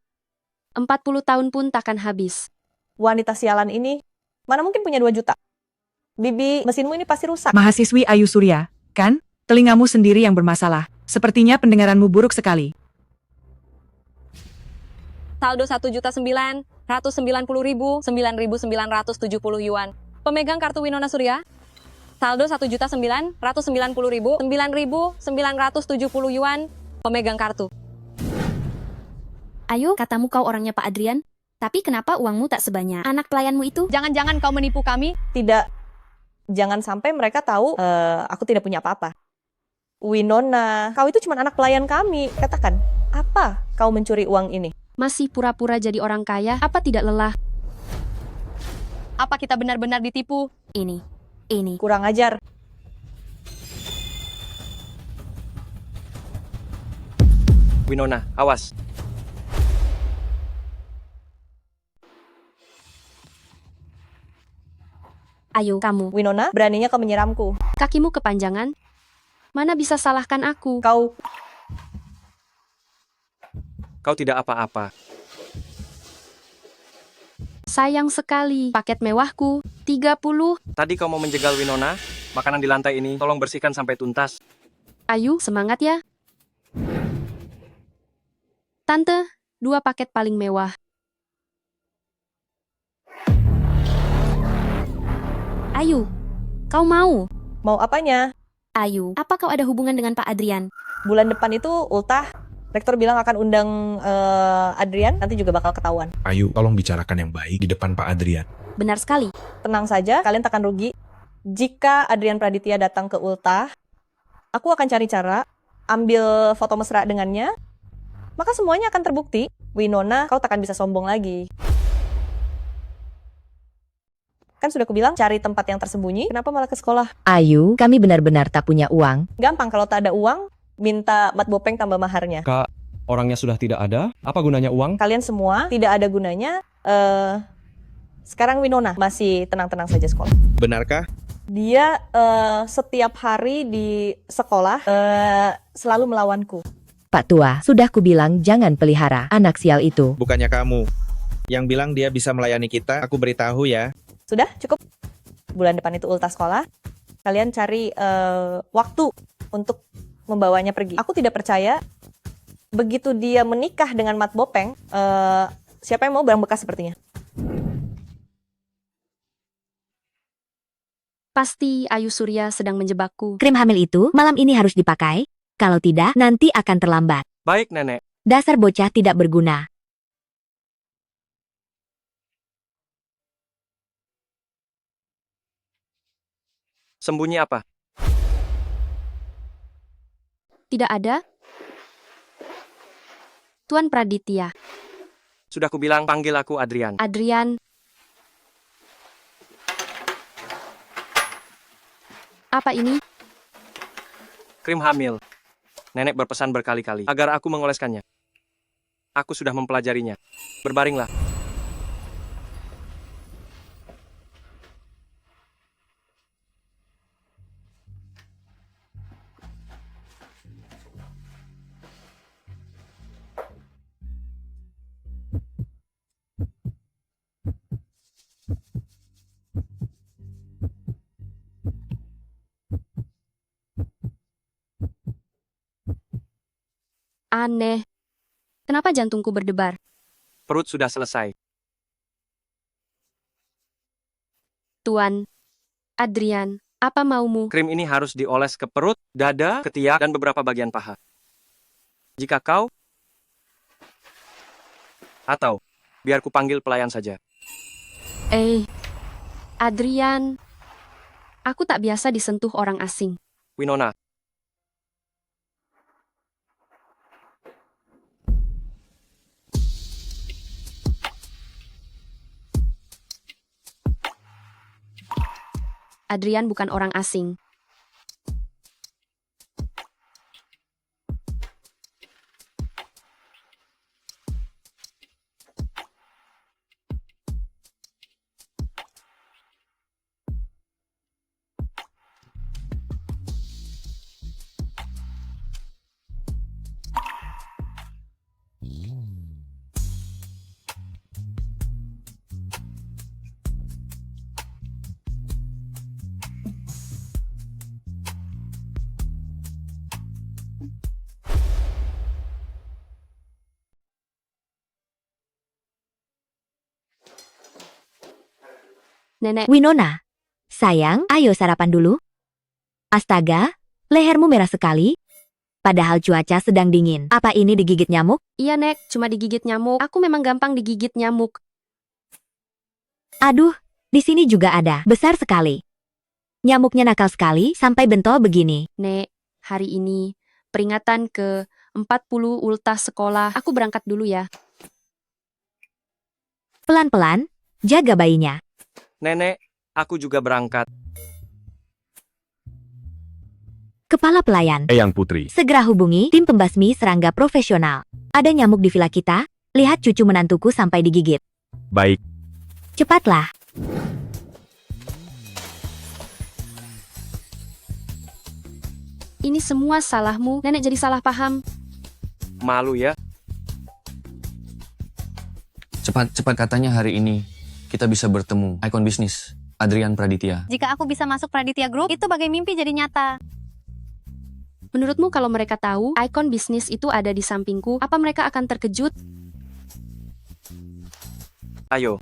[SPEAKER 3] 40 tahun pun takkan habis.
[SPEAKER 6] Wanita sialan ini, mana mungkin punya 2 juta? Bibi, mesinmu ini pasti rusak.
[SPEAKER 2] Mahasiswi Ayu Surya, kan? Telingamu sendiri yang bermasalah. Sepertinya pendengaranmu buruk sekali.
[SPEAKER 10] Saldo 1.990.000. 9.970 yuan. Pemegang kartu Winona Surya? Saldo 1.990.000. 9.970 yuan. Pemegang kartu.
[SPEAKER 17] Ayo, katamu kau orangnya Pak Adrian. Tapi kenapa uangmu tak sebanyak anak pelayanmu itu?
[SPEAKER 10] Jangan-jangan kau menipu kami?
[SPEAKER 6] Tidak, jangan sampai mereka tahu aku tidak punya apa-apa. Winona, kau itu cuma anak pelayan kami. Katakan, apa kau mencuri uang ini?
[SPEAKER 3] Masih pura-pura jadi orang kaya, apa tidak lelah?
[SPEAKER 10] Apa kita benar-benar ditipu?
[SPEAKER 17] Ini.
[SPEAKER 6] Kurang ajar.
[SPEAKER 9] Winona, awas.
[SPEAKER 3] Ayo, kamu.
[SPEAKER 6] Winona, beraninya kau menyiramku.
[SPEAKER 3] Kakimu kepanjangan. Mana bisa salahkan aku?
[SPEAKER 9] Kau tidak apa-apa.
[SPEAKER 3] Sayang sekali, paket mewahku, 30.
[SPEAKER 9] Tadi kau mau menjegal Winona? Makanan di lantai ini, tolong bersihkan sampai tuntas.
[SPEAKER 3] Ayu, semangat ya. Tante, 2 paket paling mewah. Ayu, kau mau?
[SPEAKER 6] Mau apanya?
[SPEAKER 17] Ayu, apa kau ada hubungan dengan Pak Adrian?
[SPEAKER 6] Bulan depan itu ultah. Rektor bilang akan undang Adrian, nanti juga bakal ketahuan.
[SPEAKER 16] Ayu, tolong bicarakan yang baik di depan Pak Adrian.
[SPEAKER 3] Benar sekali.
[SPEAKER 6] Tenang saja, kalian takkan rugi. Jika Adrian Praditya datang ke ultah, aku akan cari cara, ambil foto mesra dengannya, maka semuanya akan terbukti. Winona, kau takkan bisa sombong lagi. Kan sudah kubilang cari tempat yang tersembunyi, kenapa malah ke sekolah?
[SPEAKER 4] Ayu, kami benar-benar tak punya uang.
[SPEAKER 6] Gampang, kalau tak ada uang, minta Mat Bopeng tambah maharnya.
[SPEAKER 7] Kak, orangnya sudah tidak ada. Apa gunanya uang?
[SPEAKER 6] Kalian semua tidak ada gunanya. Sekarang Winona masih tenang-tenang saja sekolah.
[SPEAKER 5] Benarkah?
[SPEAKER 6] Dia setiap hari di sekolah selalu melawanku.
[SPEAKER 4] Pak Tua, sudah kubilang jangan pelihara anak sial itu.
[SPEAKER 5] Bukannya kamu yang bilang dia bisa melayani kita, aku beritahu ya.
[SPEAKER 6] Sudah, cukup. Bulan depan itu ultah sekolah. Kalian cari waktu untuk membawanya pergi. Aku tidak percaya begitu dia menikah dengan Mat Bopeng, siapa yang mau barang bekas sepertinya?
[SPEAKER 3] Pasti Ayu Surya sedang menjebakku.
[SPEAKER 4] Krim hamil itu malam ini harus dipakai. Kalau tidak, nanti akan terlambat.
[SPEAKER 9] Baik, Nenek.
[SPEAKER 4] Dasar bocah tidak berguna.
[SPEAKER 9] Sembunyi apa?
[SPEAKER 3] Tidak ada? Tuan Praditya.
[SPEAKER 9] Sudah kubilang panggil aku Adrian.
[SPEAKER 3] Adrian. Apa ini?
[SPEAKER 9] Krim hamil. Nenek berpesan berkali-kali agar aku mengoleskannya. Aku sudah mempelajarinya. Berbaringlah.
[SPEAKER 3] Aneh. Kenapa jantungku berdebar?
[SPEAKER 9] Perut sudah selesai.
[SPEAKER 3] Tuan. Adrian, apa maumu?
[SPEAKER 9] Krim ini harus dioles ke perut, dada, ketiak, dan beberapa bagian paha. Jika kau... Atau, biar ku panggil pelayan saja.
[SPEAKER 3] Adrian. Aku tak biasa disentuh orang asing.
[SPEAKER 9] Winona.
[SPEAKER 3] Adrian bukan orang asing. Nenek,
[SPEAKER 4] Winona, sayang, ayo sarapan dulu. Astaga, lehermu merah sekali. Padahal cuaca sedang dingin. Apa ini digigit nyamuk?
[SPEAKER 3] Iya, Nek, cuma digigit nyamuk. Aku memang gampang digigit nyamuk.
[SPEAKER 4] Aduh, di sini juga ada. Besar sekali. Nyamuknya nakal sekali sampai bentol begini.
[SPEAKER 3] Nek, hari ini peringatan ke 40 ultah sekolah. Aku berangkat dulu ya.
[SPEAKER 4] Pelan-pelan, jaga bayinya.
[SPEAKER 9] Nenek, aku juga berangkat.
[SPEAKER 4] Kepala pelayan.
[SPEAKER 13] Eyang Putri.
[SPEAKER 4] Segera hubungi tim pembasmi serangga profesional. Ada nyamuk di villa kita. Lihat cucu menantuku sampai digigit.
[SPEAKER 13] Baik.
[SPEAKER 4] Cepatlah.
[SPEAKER 3] Ini semua salahmu. Nenek jadi salah paham.
[SPEAKER 9] Malu ya.
[SPEAKER 12] Cepat katanya hari ini kita bisa bertemu ikon bisnis, Adrian Praditya.
[SPEAKER 19] Jika aku bisa masuk Praditya Group, itu bagai mimpi jadi nyata.
[SPEAKER 3] Menurutmu kalau mereka tahu ikon bisnis itu ada di sampingku, apa mereka akan terkejut?
[SPEAKER 9] Ayo.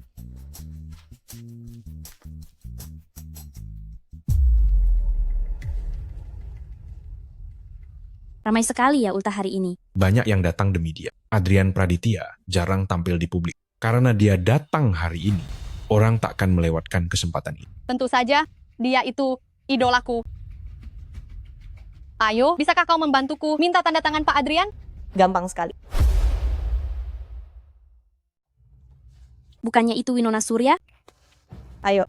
[SPEAKER 17] Ramai sekali ya ultah hari ini.
[SPEAKER 16] Banyak yang datang demi dia. Adrian Praditya jarang tampil di publik. Karena dia datang hari ini, orang tak akan melewatkan kesempatan ini.
[SPEAKER 10] Tentu saja, dia itu idolaku. Ayo, bisakah kau membantuku minta tanda tangan Pak Adrian?
[SPEAKER 6] Gampang sekali.
[SPEAKER 17] Bukannya itu Winona Surya?
[SPEAKER 6] Ayo.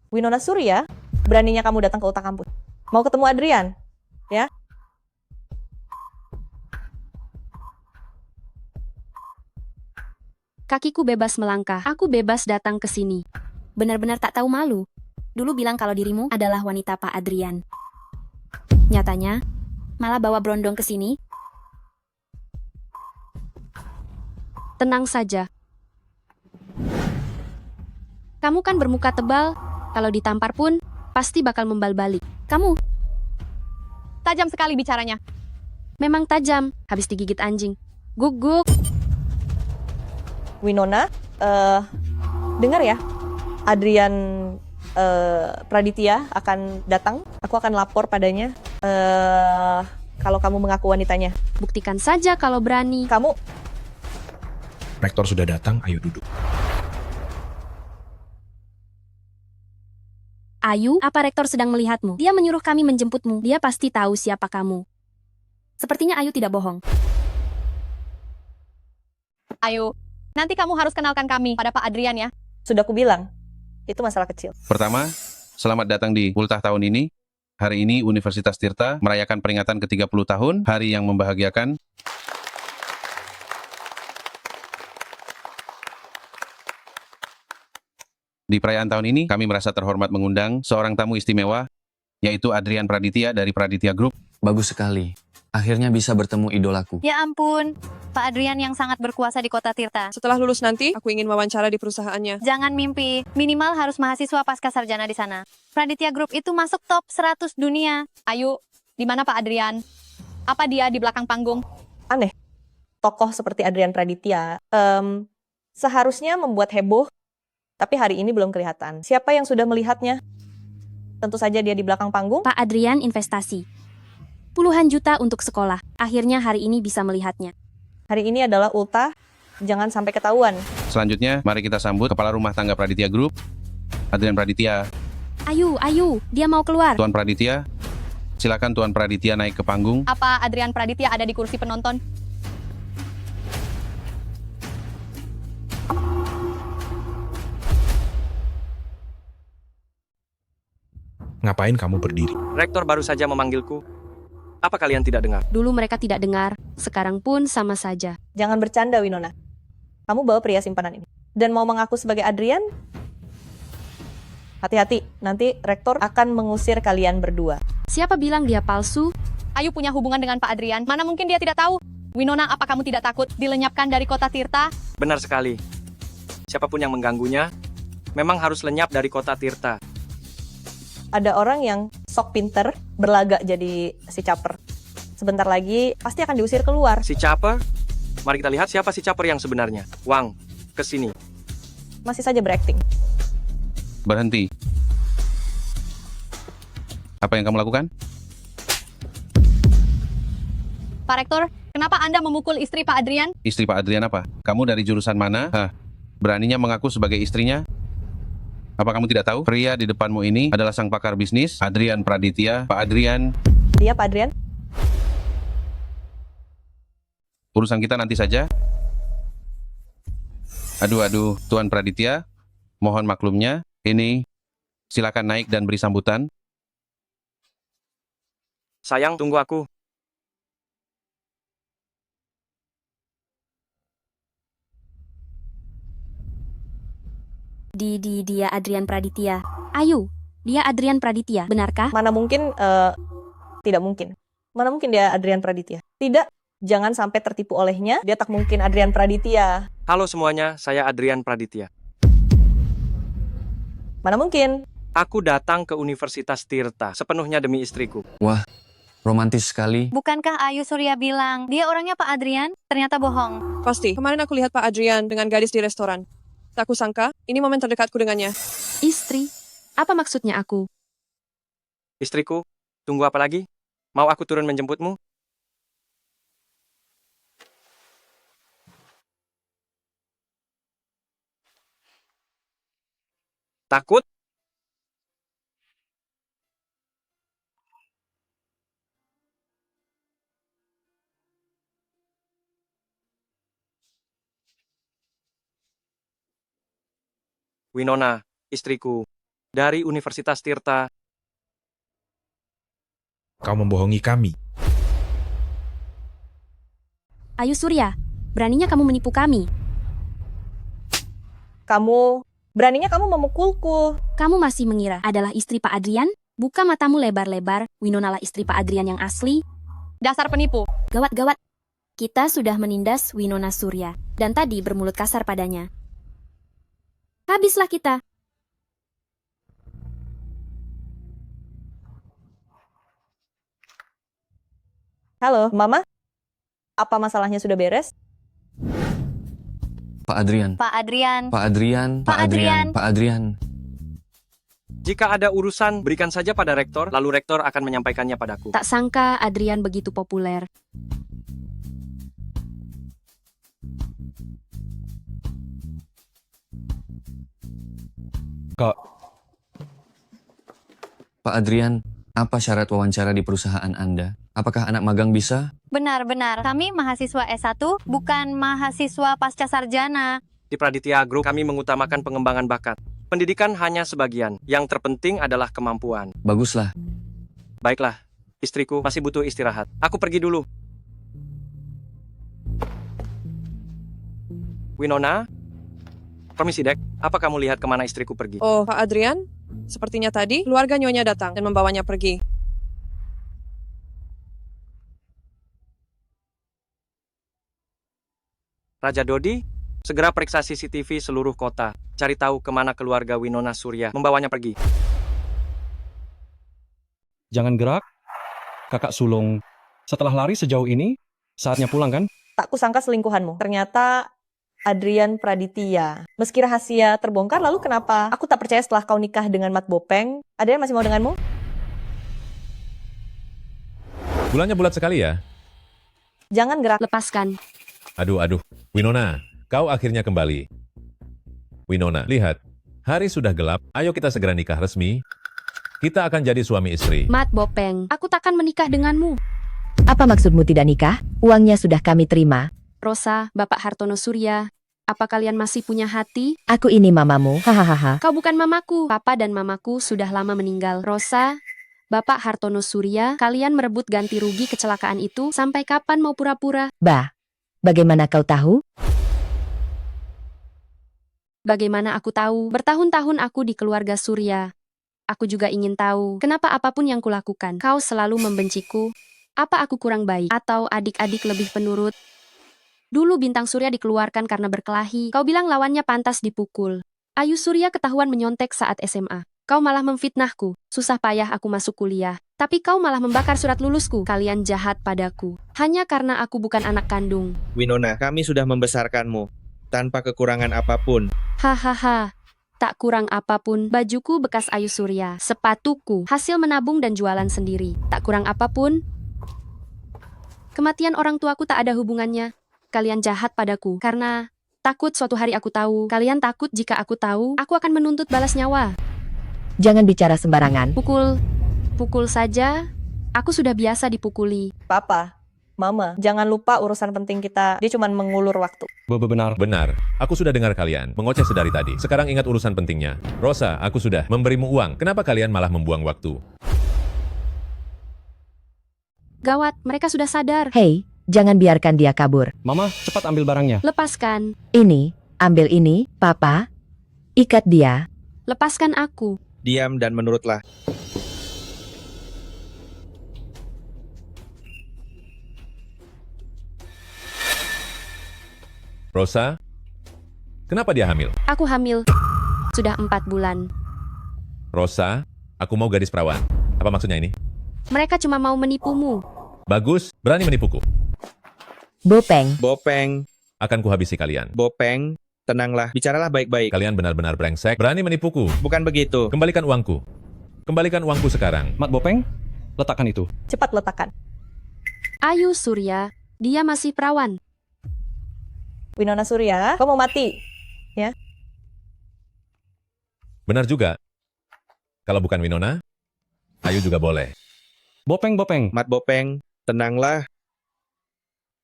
[SPEAKER 6] Winona Surya, beraninya kamu datang ke ultah kampus. Mau ketemu Adrian? Ya?
[SPEAKER 3] Kakiku bebas melangkah. Aku bebas datang ke sini.
[SPEAKER 17] Benar-benar tak tahu malu. Dulu bilang kalau dirimu adalah wanita Pak Adrian. Nyatanya, malah bawa berondong ke sini.
[SPEAKER 3] Tenang saja. Kamu kan bermuka tebal. Kalau ditampar pun, pasti bakal membal balik. Kamu
[SPEAKER 10] Tajam sekali bicaranya.
[SPEAKER 3] memang tajam. Habis digigit anjing. Guguk.
[SPEAKER 6] Winona, dengar ya, Adrian Praditya akan datang. Aku akan lapor padanya kalau kamu mengaku wanitanya.
[SPEAKER 3] Buktikan saja kalau berani.
[SPEAKER 6] Kamu...
[SPEAKER 16] Rektor sudah datang, ayo duduk.
[SPEAKER 17] Ayu, apa rektor sedang melihatmu? Dia menyuruh kami menjemputmu. Dia pasti tahu siapa kamu. Sepertinya Ayu tidak bohong.
[SPEAKER 10] Ayo, nanti kamu harus kenalkan kami pada Pak Adrian ya.
[SPEAKER 6] Sudah aku bilang, itu masalah kecil.
[SPEAKER 18] Pertama, selamat datang di ultah tahun ini. Hari ini Universitas Tirta merayakan peringatan ke-30 tahun, hari yang membahagiakan. Di perayaan tahun ini, kami merasa terhormat mengundang seorang tamu istimewa, yaitu Adrian Praditya dari Praditya Group.
[SPEAKER 12] Bagus sekali. Akhirnya bisa bertemu idolaku.
[SPEAKER 19] Ya ampun, Pak Adrian yang sangat berkuasa di kota Tirta.
[SPEAKER 20] Setelah lulus nanti, aku ingin wawancara di perusahaannya.
[SPEAKER 19] Jangan mimpi, minimal harus mahasiswa pasca sarjana di sana. Praditya Group itu masuk top 100 dunia.
[SPEAKER 10] Ayo, di mana Pak Adrian? Apa dia di belakang panggung?
[SPEAKER 6] Aneh, tokoh seperti Adrian Praditya seharusnya membuat heboh, tapi hari ini belum kelihatan. Siapa yang sudah melihatnya? Tentu saja dia di belakang panggung.
[SPEAKER 17] Pak Adrian investasi. Puluhan juta untuk sekolah. Akhirnya hari ini bisa melihatnya.
[SPEAKER 6] Hari ini adalah ultah, jangan sampai ketahuan.
[SPEAKER 18] Selanjutnya, mari kita sambut Kepala Rumah Tangga Praditya Group, Adrian Praditya.
[SPEAKER 17] Ayu, dia mau keluar.
[SPEAKER 18] Tuan Praditya, silakan Tuan Praditya naik ke panggung.
[SPEAKER 10] Apa Adrian Praditya ada di kursi penonton?
[SPEAKER 16] Ngapain kamu berdiri?
[SPEAKER 9] Rektor baru saja memanggilku. Apa kalian tidak dengar?
[SPEAKER 3] Dulu mereka tidak dengar, sekarang pun sama saja.
[SPEAKER 6] Jangan bercanda, Winona. Kamu bawa pria simpanan ini. Dan mau mengaku sebagai Adrian? Hati-hati, nanti rektor akan mengusir kalian berdua.
[SPEAKER 3] Siapa bilang dia palsu?
[SPEAKER 10] Ayu punya hubungan dengan Pak Adrian. Mana mungkin dia tidak tahu? Winona, apa kamu tidak takut dilenyapkan dari kota Tirta?
[SPEAKER 9] Benar sekali. Siapapun yang mengganggunya, memang harus lenyap dari kota Tirta.
[SPEAKER 6] Ada orang yang sok pinter berlagak jadi si caper. Sebentar lagi pasti akan diusir keluar.
[SPEAKER 9] Si caper? Mari kita lihat siapa si caper yang sebenarnya. Wang, kesini.
[SPEAKER 6] Masih saja berakting.
[SPEAKER 18] Berhenti. Apa yang kamu lakukan?
[SPEAKER 10] Pak Rektor, kenapa Anda memukul istri Pak Adrian?
[SPEAKER 18] Istri Pak Adrian apa? Kamu dari jurusan mana? Hah? Beraninya mengaku sebagai istrinya? Apa kamu tidak tahu? Pria di depanmu ini adalah sang pakar bisnis, Adrian Praditya. Pak Adrian.
[SPEAKER 6] Dia Pak Adrian?
[SPEAKER 18] Urusan kita nanti saja. Aduh, Tuan Praditya. Mohon maklumnya. Ini, silakan naik dan beri sambutan.
[SPEAKER 9] Sayang, tunggu aku.
[SPEAKER 17] Dia Adrian Praditya. Ayu, dia Adrian Praditya, benarkah?
[SPEAKER 6] Mana mungkin, tidak mungkin. Mana mungkin dia Adrian Praditya? Tidak, jangan sampai tertipu olehnya. Dia tak mungkin Adrian Praditya.
[SPEAKER 9] Halo semuanya, saya Adrian Praditya.
[SPEAKER 6] Mana mungkin?
[SPEAKER 9] Aku datang ke Universitas Tirta sepenuhnya demi istriku.
[SPEAKER 12] Wah, romantis sekali.
[SPEAKER 19] Bukankah Ayu Surya bilang dia orangnya Pak Adrian? Ternyata bohong.
[SPEAKER 20] Pasti. Kemarin aku lihat Pak Adrian dengan gadis di restoran. Tak kusangka, ini momen terdekatku dengannya.
[SPEAKER 3] Istri? Apa maksudnya aku?
[SPEAKER 9] Istriku, tunggu apa lagi? Mau aku turun menjemputmu? Takut? Winona, istriku, dari Universitas Tirta.
[SPEAKER 16] Kau membohongi kami.
[SPEAKER 17] Ayu Surya, beraninya kamu menipu kami.
[SPEAKER 6] Beraninya kamu memukulku.
[SPEAKER 17] Kamu masih mengira adalah istri Pak Adrian? Buka matamu lebar-lebar, Winona lah istri Pak Adrian yang asli.
[SPEAKER 10] Dasar penipu.
[SPEAKER 17] Gawat-gawat. Kita sudah menindas Winona Surya, dan tadi bermulut kasar padanya. Habislah kita.
[SPEAKER 6] Halo, Mama. Apa masalahnya sudah beres?
[SPEAKER 12] Pak Adrian.
[SPEAKER 19] Pak Adrian.
[SPEAKER 12] Pak Adrian.
[SPEAKER 19] Pak Adrian.
[SPEAKER 12] Pak Adrian.
[SPEAKER 9] Jika ada urusan, berikan saja pada rektor, lalu rektor akan menyampaikannya padaku.
[SPEAKER 3] Tak sangka Adrian begitu populer.
[SPEAKER 7] Kak.
[SPEAKER 12] Pak Adrian, apa syarat wawancara di perusahaan Anda? Apakah anak magang bisa?
[SPEAKER 19] Benar-benar. Kami mahasiswa S1, bukan mahasiswa pasca sarjana.
[SPEAKER 9] Di Praditya Group, kami mengutamakan pengembangan bakat. Pendidikan hanya sebagian. Yang terpenting adalah kemampuan.
[SPEAKER 12] Baguslah.
[SPEAKER 9] Baiklah, istriku masih butuh istirahat. Aku pergi dulu. Winona? Permisi, Dek. Apa kamu lihat kemana istriku pergi?
[SPEAKER 20] Oh, Pak Adrian? Sepertinya tadi, keluarga nyonya datang dan membawanya pergi.
[SPEAKER 9] Raja Dodi, segera periksa CCTV seluruh kota. Cari tahu kemana keluarga Winona Surya membawanya pergi.
[SPEAKER 7] Jangan gerak. Kakak sulung. Setelah lari sejauh ini, saatnya pulang kan?
[SPEAKER 6] Tak kusangka selingkuhanmu. Ternyata Adrian Praditya. Meski rahasia terbongkar, lalu kenapa aku tak percaya setelah kau nikah dengan Mat Bopeng? Adrian masih mau denganmu?
[SPEAKER 21] Bulannya bulat sekali ya?
[SPEAKER 6] Jangan gerak.
[SPEAKER 3] Lepaskan.
[SPEAKER 21] Aduh. Winona, kau akhirnya kembali. Winona, lihat. Hari sudah gelap, ayo kita segera nikah resmi. Kita akan jadi suami istri.
[SPEAKER 3] Mat Bopeng, aku takkan menikah denganmu.
[SPEAKER 4] Apa maksudmu tidak nikah? Uangnya sudah kami terima.
[SPEAKER 3] Rosa, Bapak Hartono Surya, Apa kalian masih punya hati?
[SPEAKER 4] Aku ini mamamu, hahaha.
[SPEAKER 3] Kau bukan mamaku. Papa dan mamaku sudah lama meninggal. Rosa, Bapak Hartono Surya, kalian merebut ganti rugi kecelakaan itu. Sampai kapan mau pura-pura?
[SPEAKER 4] Bah, bagaimana kau tahu?
[SPEAKER 3] Bagaimana aku tahu? Bertahun-tahun aku di keluarga Surya. Aku juga ingin tahu, kenapa apapun yang kulakukan, kau selalu membenciku. Apa aku kurang baik? Atau adik-adik lebih penurut? Dulu Bintang Surya dikeluarkan karena berkelahi. Kau bilang lawannya pantas dipukul. Ayu Surya ketahuan menyontek saat SMA. Kau malah memfitnahku. Susah payah aku masuk kuliah. Tapi kau malah membakar surat lulusku. Kalian jahat padaku. Hanya karena aku bukan anak kandung.
[SPEAKER 5] Winona, kami sudah membesarkanmu. Tanpa kekurangan apapun.
[SPEAKER 3] Hahaha. Tak kurang apapun, bajuku bekas Ayu Surya. Sepatuku, hasil menabung dan jualan sendiri. Tak kurang apapun. Kematian orang tuaku tak ada hubungannya. Kalian jahat padaku, karena takut suatu hari aku tahu. Kalian takut jika aku tahu, aku akan menuntut balas nyawa.
[SPEAKER 4] Jangan bicara sembarangan.
[SPEAKER 3] Pukul saja. Aku sudah biasa dipukuli.
[SPEAKER 6] Papa, Mama, jangan lupa urusan penting kita. Dia cuma mengulur waktu.
[SPEAKER 7] Benar.
[SPEAKER 21] Benar. Aku sudah dengar kalian mengoceh sedari tadi. Sekarang ingat urusan pentingnya. Rosa, aku sudah memberimu uang. Kenapa kalian malah membuang waktu?
[SPEAKER 3] Gawat, mereka sudah sadar.
[SPEAKER 4] Hei, jangan biarkan dia kabur.
[SPEAKER 7] Mama, cepat ambil barangnya.
[SPEAKER 3] Lepaskan.
[SPEAKER 4] Ini, ambil ini, Papa. Ikat dia.
[SPEAKER 3] Lepaskan aku.
[SPEAKER 5] Diam dan menurutlah.
[SPEAKER 21] Rosa, kenapa dia hamil?
[SPEAKER 3] Aku hamil. Sudah 4 bulan.
[SPEAKER 21] Rosa, aku mau gadis perawan. Apa maksudnya ini?
[SPEAKER 3] Mereka cuma mau menipumu.
[SPEAKER 21] Bagus, berani menipuku.
[SPEAKER 5] Bopeng.
[SPEAKER 21] Akan kuhabisi kalian.
[SPEAKER 5] Bopeng, tenanglah. Bicaralah baik-baik.
[SPEAKER 21] Kalian benar-benar brengsek. Berani menipuku.
[SPEAKER 5] Bukan begitu.
[SPEAKER 21] Kembalikan uangku. Kembalikan uangku sekarang.
[SPEAKER 7] Mat Bopeng, letakkan itu.
[SPEAKER 6] Cepat letakkan.
[SPEAKER 3] Ayu Surya, dia masih perawan.
[SPEAKER 6] Winona Surya, kau mau mati? Ya.
[SPEAKER 21] Benar juga. Kalau bukan Winona, Ayu juga boleh.
[SPEAKER 7] Bopeng.
[SPEAKER 5] Mat Bopeng, tenanglah.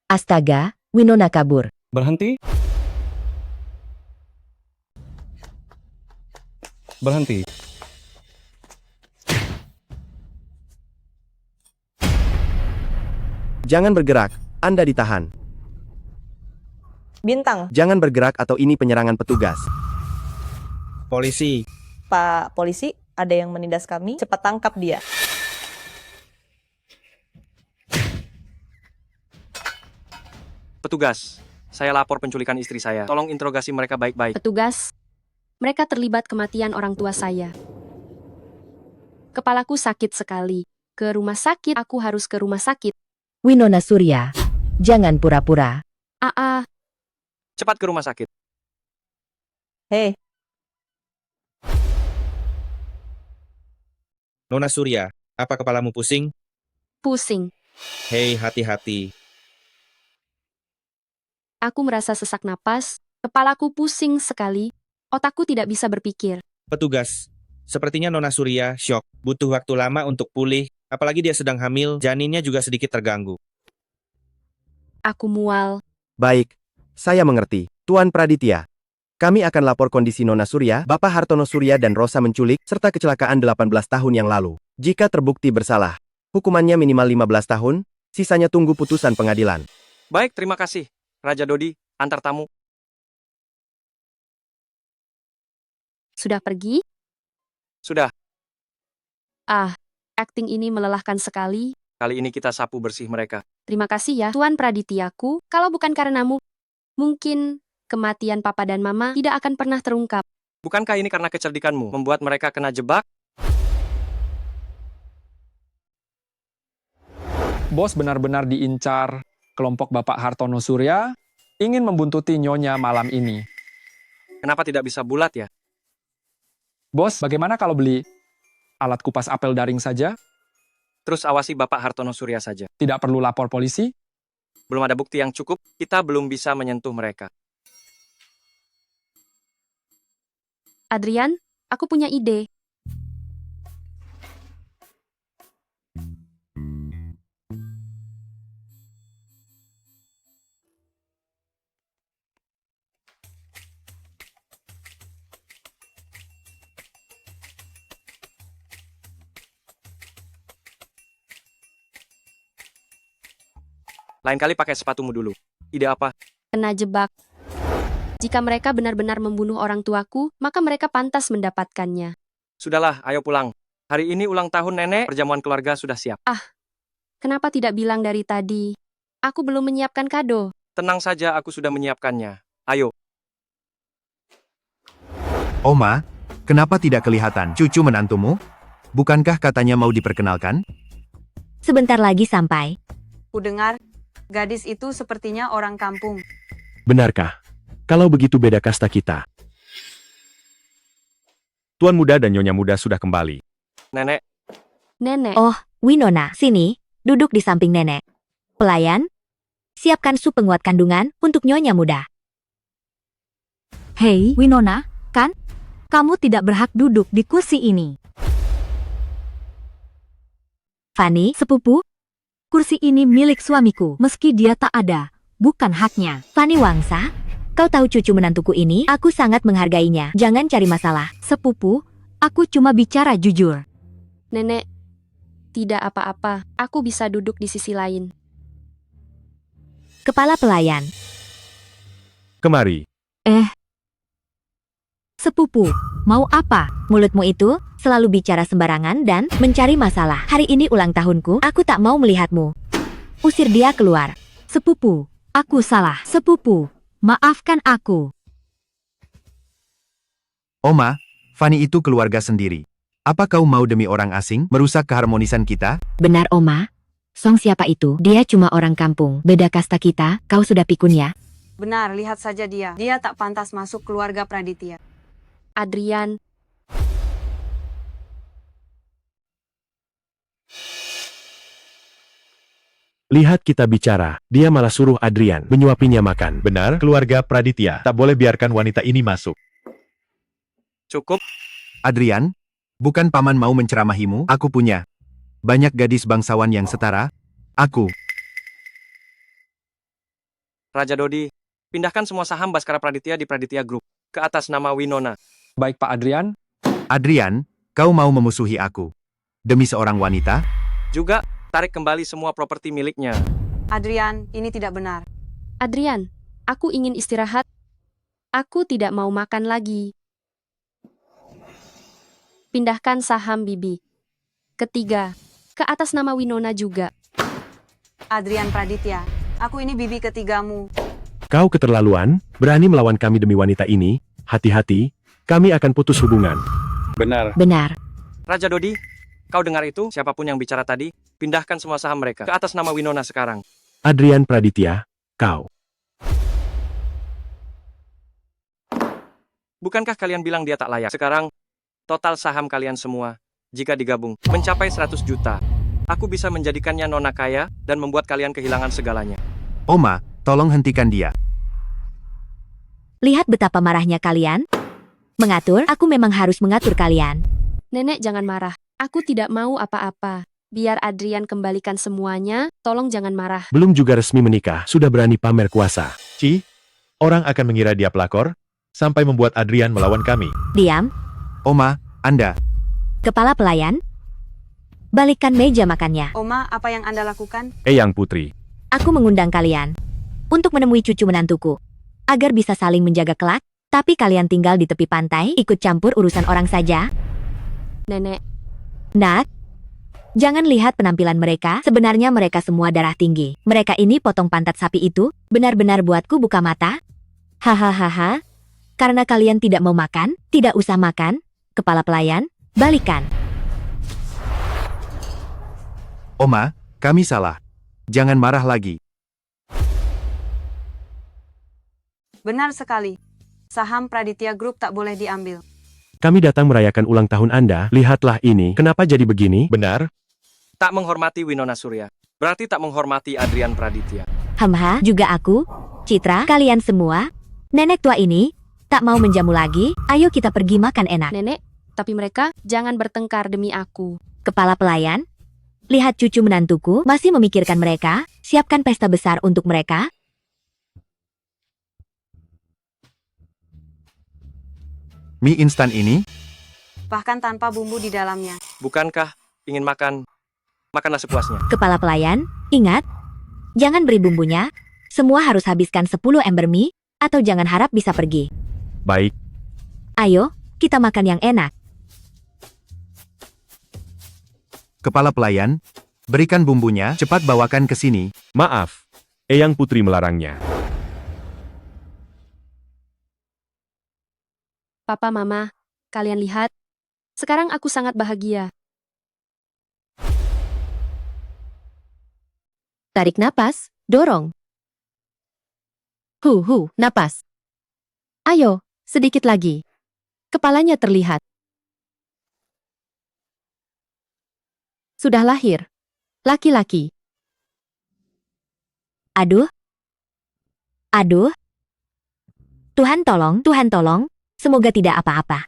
[SPEAKER 4] Astaga, Winona kabur.
[SPEAKER 7] Berhenti.
[SPEAKER 14] Jangan bergerak, Anda ditahan.
[SPEAKER 6] Bintang,
[SPEAKER 14] Jangan bergerak atau ini penyerangan petugas.
[SPEAKER 5] Polisi.
[SPEAKER 6] Pak Polisi, ada yang menindas kami. Cepat tangkap dia.
[SPEAKER 9] Petugas, saya lapor penculikan istri saya. Tolong interogasi mereka baik-baik.
[SPEAKER 3] Petugas, mereka terlibat kematian orang tua saya. Kepalaku sakit sekali. Ke rumah sakit, aku harus ke rumah sakit.
[SPEAKER 4] Winona Surya, jangan pura-pura.
[SPEAKER 9] Cepat ke rumah sakit.
[SPEAKER 6] Hei.
[SPEAKER 5] Nona Surya, apa kepalamu pusing?
[SPEAKER 3] Pusing.
[SPEAKER 5] Hei, hati-hati.
[SPEAKER 3] Aku merasa sesak napas, kepalaku pusing sekali, otakku tidak bisa berpikir.
[SPEAKER 5] Petugas, sepertinya Nona Surya syok. Butuh waktu lama untuk pulih, apalagi dia sedang hamil, janinnya juga sedikit terganggu.
[SPEAKER 3] Aku mual.
[SPEAKER 14] Baik, saya mengerti. Tuan Praditya, kami akan lapor kondisi Nona Surya, Bapak Hartono Surya dan Rosa menculik, serta kecelakaan 18 tahun yang lalu. Jika terbukti bersalah, hukumannya minimal 15 tahun, sisanya tunggu putusan pengadilan.
[SPEAKER 9] Baik, terima kasih. Raja Dodi, antar tamu.
[SPEAKER 3] Sudah pergi?
[SPEAKER 9] Sudah,
[SPEAKER 3] Akting ini melelahkan sekali.
[SPEAKER 9] kali ini kita sapu bersih mereka.
[SPEAKER 3] Terima kasih ya, Tuan Pradityaku. Kalau bukan karenamu, mungkin kematian Papa dan Mama tidak akan pernah terungkap.
[SPEAKER 9] Bukankah ini karena kecerdikanmu membuat mereka kena jebak?
[SPEAKER 8] Bos benar-benar diincar. Kelompok Bapak Hartono Surya ingin membuntuti Nyonya malam ini.
[SPEAKER 9] Kenapa tidak bisa bulat ya?
[SPEAKER 8] Bos, bagaimana kalau beli alat kupas apel daring saja?
[SPEAKER 9] Terus awasi Bapak Hartono Surya saja.
[SPEAKER 8] Tidak perlu lapor polisi?
[SPEAKER 9] Belum ada bukti yang cukup, kita belum bisa menyentuh mereka.
[SPEAKER 3] Adrian, aku punya ide.
[SPEAKER 9] Lain kali pakai sepatumu dulu. Ide apa?
[SPEAKER 3] Kena jebak. Jika mereka benar-benar membunuh orang tuaku, maka mereka pantas mendapatkannya.
[SPEAKER 9] Sudahlah, ayo pulang. Hari ini ulang tahun nenek, perjamuan keluarga sudah siap.
[SPEAKER 3] Kenapa tidak bilang dari tadi? Aku belum menyiapkan kado.
[SPEAKER 9] Tenang saja, aku sudah menyiapkannya. Ayo.
[SPEAKER 14] Oma, kenapa tidak kelihatan cucu menantumu? Bukankah katanya mau diperkenalkan?
[SPEAKER 4] Sebentar lagi sampai.
[SPEAKER 11] Kudengar, gadis itu sepertinya orang kampung.
[SPEAKER 13] Benarkah? Kalau begitu beda kasta kita. Tuan muda dan nyonya muda sudah kembali.
[SPEAKER 9] Nenek.
[SPEAKER 3] Nenek.
[SPEAKER 4] Oh, Winona, sini. Duduk di samping nenek. Pelayan, siapkan sup penguat kandungan untuk nyonya muda.
[SPEAKER 22] Hei, Winona, kan? Kamu tidak berhak duduk di kursi ini.
[SPEAKER 4] Fanny,
[SPEAKER 22] Sepupu, kursi ini milik suamiku. Meski dia tak ada, bukan haknya.
[SPEAKER 4] Fanny Wangsa, kau tahu cucu menantuku ini? Aku sangat menghargainya. Jangan cari masalah.
[SPEAKER 22] Sepupu, aku cuma bicara jujur.
[SPEAKER 3] Nenek, tidak apa-apa. Aku bisa duduk di sisi lain.
[SPEAKER 4] Kepala pelayan.
[SPEAKER 13] Kemari.
[SPEAKER 22] Sepupu, mau apa?
[SPEAKER 4] Mulutmu itu selalu bicara sembarangan dan mencari masalah. Hari ini ulang tahunku, aku tak mau melihatmu. Usir dia keluar.
[SPEAKER 22] Sepupu, aku salah. Sepupu, maafkan aku.
[SPEAKER 14] Oma, Fanny itu keluarga sendiri. Apa kau mau demi orang asing merusak keharmonisan kita?
[SPEAKER 4] Benar, Oma. Song siapa itu? Dia cuma orang kampung. Beda kasta kita, kau sudah pikun ya?
[SPEAKER 11] Benar, lihat saja dia. Dia tak pantas masuk keluarga Praditya.
[SPEAKER 3] Adrian.
[SPEAKER 13] Lihat kita bicara, dia malah suruh Adrian menyuapinya makan. Benar, keluarga Praditya. Tak boleh biarkan wanita ini masuk.
[SPEAKER 9] Cukup.
[SPEAKER 14] Adrian, bukan paman mau menceramahimu? Aku punya banyak gadis bangsawan yang setara. Aku.
[SPEAKER 9] Raja Dodi, pindahkan semua saham Baskara Praditya di Praditya Group ke atas nama Winona.
[SPEAKER 8] Baik Pak Adrian.
[SPEAKER 14] Adrian, kau mau memusuhi aku demi seorang wanita?
[SPEAKER 9] Juga, tarik kembali semua properti miliknya.
[SPEAKER 11] Adrian, ini tidak benar.
[SPEAKER 3] Adrian, aku ingin istirahat. Aku tidak mau makan lagi. Pindahkan saham Bibi. Ketiga, ke atas nama Winona juga.
[SPEAKER 11] Adrian Praditya, aku ini bibi ketigamu.
[SPEAKER 13] Kau keterlaluan, berani melawan kami demi wanita ini. Hati-hati, kami akan putus hubungan.
[SPEAKER 8] Benar.
[SPEAKER 4] Benar.
[SPEAKER 9] Raja Dodi, kau dengar itu? Siapapun yang bicara tadi, pindahkan semua saham mereka ke atas nama Winona sekarang.
[SPEAKER 13] Adrian Praditya, kau.
[SPEAKER 9] Bukankah kalian bilang dia tak layak? Sekarang, total saham kalian semua, jika digabung, mencapai 100 juta. Aku bisa menjadikannya nona kaya dan membuat kalian kehilangan segalanya.
[SPEAKER 14] Oma, tolong hentikan dia.
[SPEAKER 4] Lihat betapa marahnya kalian. Mengatur, aku memang harus mengatur kalian.
[SPEAKER 3] Nenek jangan marah. Aku tidak mau apa-apa. Biar Adrian kembalikan semuanya, tolong jangan marah.
[SPEAKER 13] Belum juga resmi menikah, sudah berani pamer kuasa. Orang akan mengira dia pelakor, sampai membuat Adrian melawan kami.
[SPEAKER 4] Diam.
[SPEAKER 14] Oma, Anda.
[SPEAKER 4] Kepala pelayan. Balikkan meja makannya.
[SPEAKER 11] Oma, apa yang Anda lakukan?
[SPEAKER 13] Eyang Putri.
[SPEAKER 4] Aku mengundang kalian untuk menemui cucu menantuku, agar bisa saling menjaga kelak, tapi kalian tinggal di tepi pantai, ikut campur urusan orang saja.
[SPEAKER 3] Nenek.
[SPEAKER 4] Nak, jangan lihat penampilan mereka, sebenarnya mereka semua darah tinggi. Mereka ini potong pantat sapi itu, benar-benar buatku buka mata. Hahaha, karena kalian tidak mau makan, tidak usah makan. Kepala pelayan, balikan.
[SPEAKER 14] Oma, kami salah. Jangan marah lagi.
[SPEAKER 11] Benar sekali. Saham Praditya Group tak boleh diambil.
[SPEAKER 13] Kami datang merayakan ulang tahun Anda, lihatlah ini, kenapa jadi begini? Benar?
[SPEAKER 9] Tak menghormati Winona Surya. Berarti tak menghormati Adrian Praditya.
[SPEAKER 4] Hamha, juga aku, Citra, kalian semua. Nenek tua ini, tak mau menjamu lagi, ayo kita pergi makan enak.
[SPEAKER 3] Nenek, tapi mereka jangan bertengkar demi aku.
[SPEAKER 4] Kepala pelayan, lihat cucu menantuku masih memikirkan mereka, siapkan pesta besar untuk mereka.
[SPEAKER 14] Mie instan ini?
[SPEAKER 11] Bahkan tanpa bumbu di dalamnya.
[SPEAKER 9] Bukankah ingin makan? Makanlah sepuasnya.
[SPEAKER 4] Kepala pelayan, ingat, Jangan beri bumbunya. Semua harus habiskan 10 ember mie, atau jangan harap bisa pergi.
[SPEAKER 14] Baik.
[SPEAKER 4] Ayo, kita makan yang enak.
[SPEAKER 14] Kepala pelayan, berikan bumbunya, cepat bawakan ke sini.
[SPEAKER 13] Maaf, Eyang Putri melarangnya.
[SPEAKER 3] Papa, Mama, kalian lihat. Sekarang aku sangat bahagia. Tarik napas, dorong. Napas. Ayo, sedikit lagi. Kepalanya terlihat. Sudah lahir. Laki-laki.
[SPEAKER 4] Aduh. Aduh. Tuhan tolong. Semoga tidak apa-apa.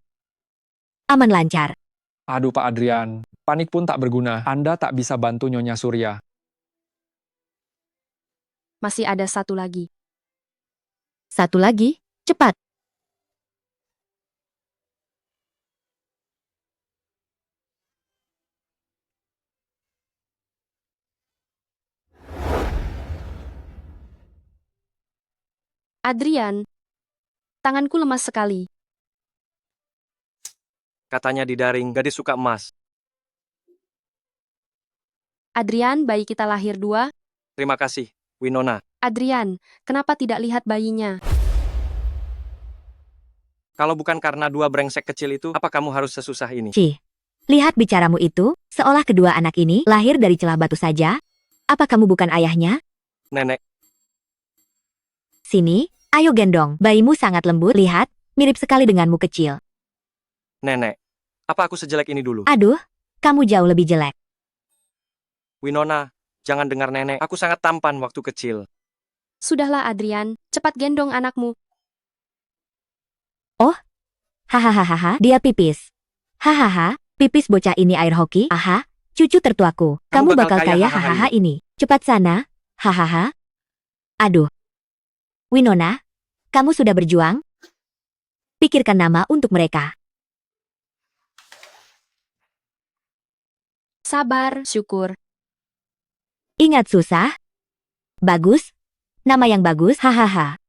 [SPEAKER 4] Aman lancar.
[SPEAKER 8] Aduh Pak Adrian, panik pun tak berguna. Anda tak bisa bantu Nyonya Surya.
[SPEAKER 3] Masih ada satu lagi. Satu lagi, cepat. Adrian, tanganku lemas sekali.
[SPEAKER 9] Katanya di daring, gadis suka emas.
[SPEAKER 3] Adrian, bayi kita lahir 2.
[SPEAKER 9] Terima kasih, Winona.
[SPEAKER 3] Adrian, kenapa tidak lihat bayinya?
[SPEAKER 9] Kalau bukan karena 2 brengsek kecil itu, apa kamu harus sesusah ini?
[SPEAKER 4] Cih, lihat bicaramu itu, seolah kedua anak ini lahir dari celah batu saja. Apa kamu bukan ayahnya?
[SPEAKER 9] Nenek,
[SPEAKER 4] Sini, ayo gendong. Bayimu sangat lembut, lihat, mirip sekali denganmu kecil.
[SPEAKER 9] Nenek, apa aku sejelek ini dulu?
[SPEAKER 4] Aduh, kamu jauh lebih jelek.
[SPEAKER 9] Winona, jangan dengar nenek. Aku sangat tampan waktu kecil.
[SPEAKER 3] Sudahlah Adrian, cepat gendong anakmu.
[SPEAKER 4] Oh, hahaha, dia pipis. Hahaha, pipis bocah ini air hoki. Aha, cucu tertuaku. Kamu bakal kaya hahaha ini. Cepat sana, hahaha. Aduh. Winona, kamu sudah berjuang? Pikirkan nama untuk mereka.
[SPEAKER 3] Sabar, syukur.
[SPEAKER 4] Ingat susah? Bagus? Nama yang bagus, hahaha.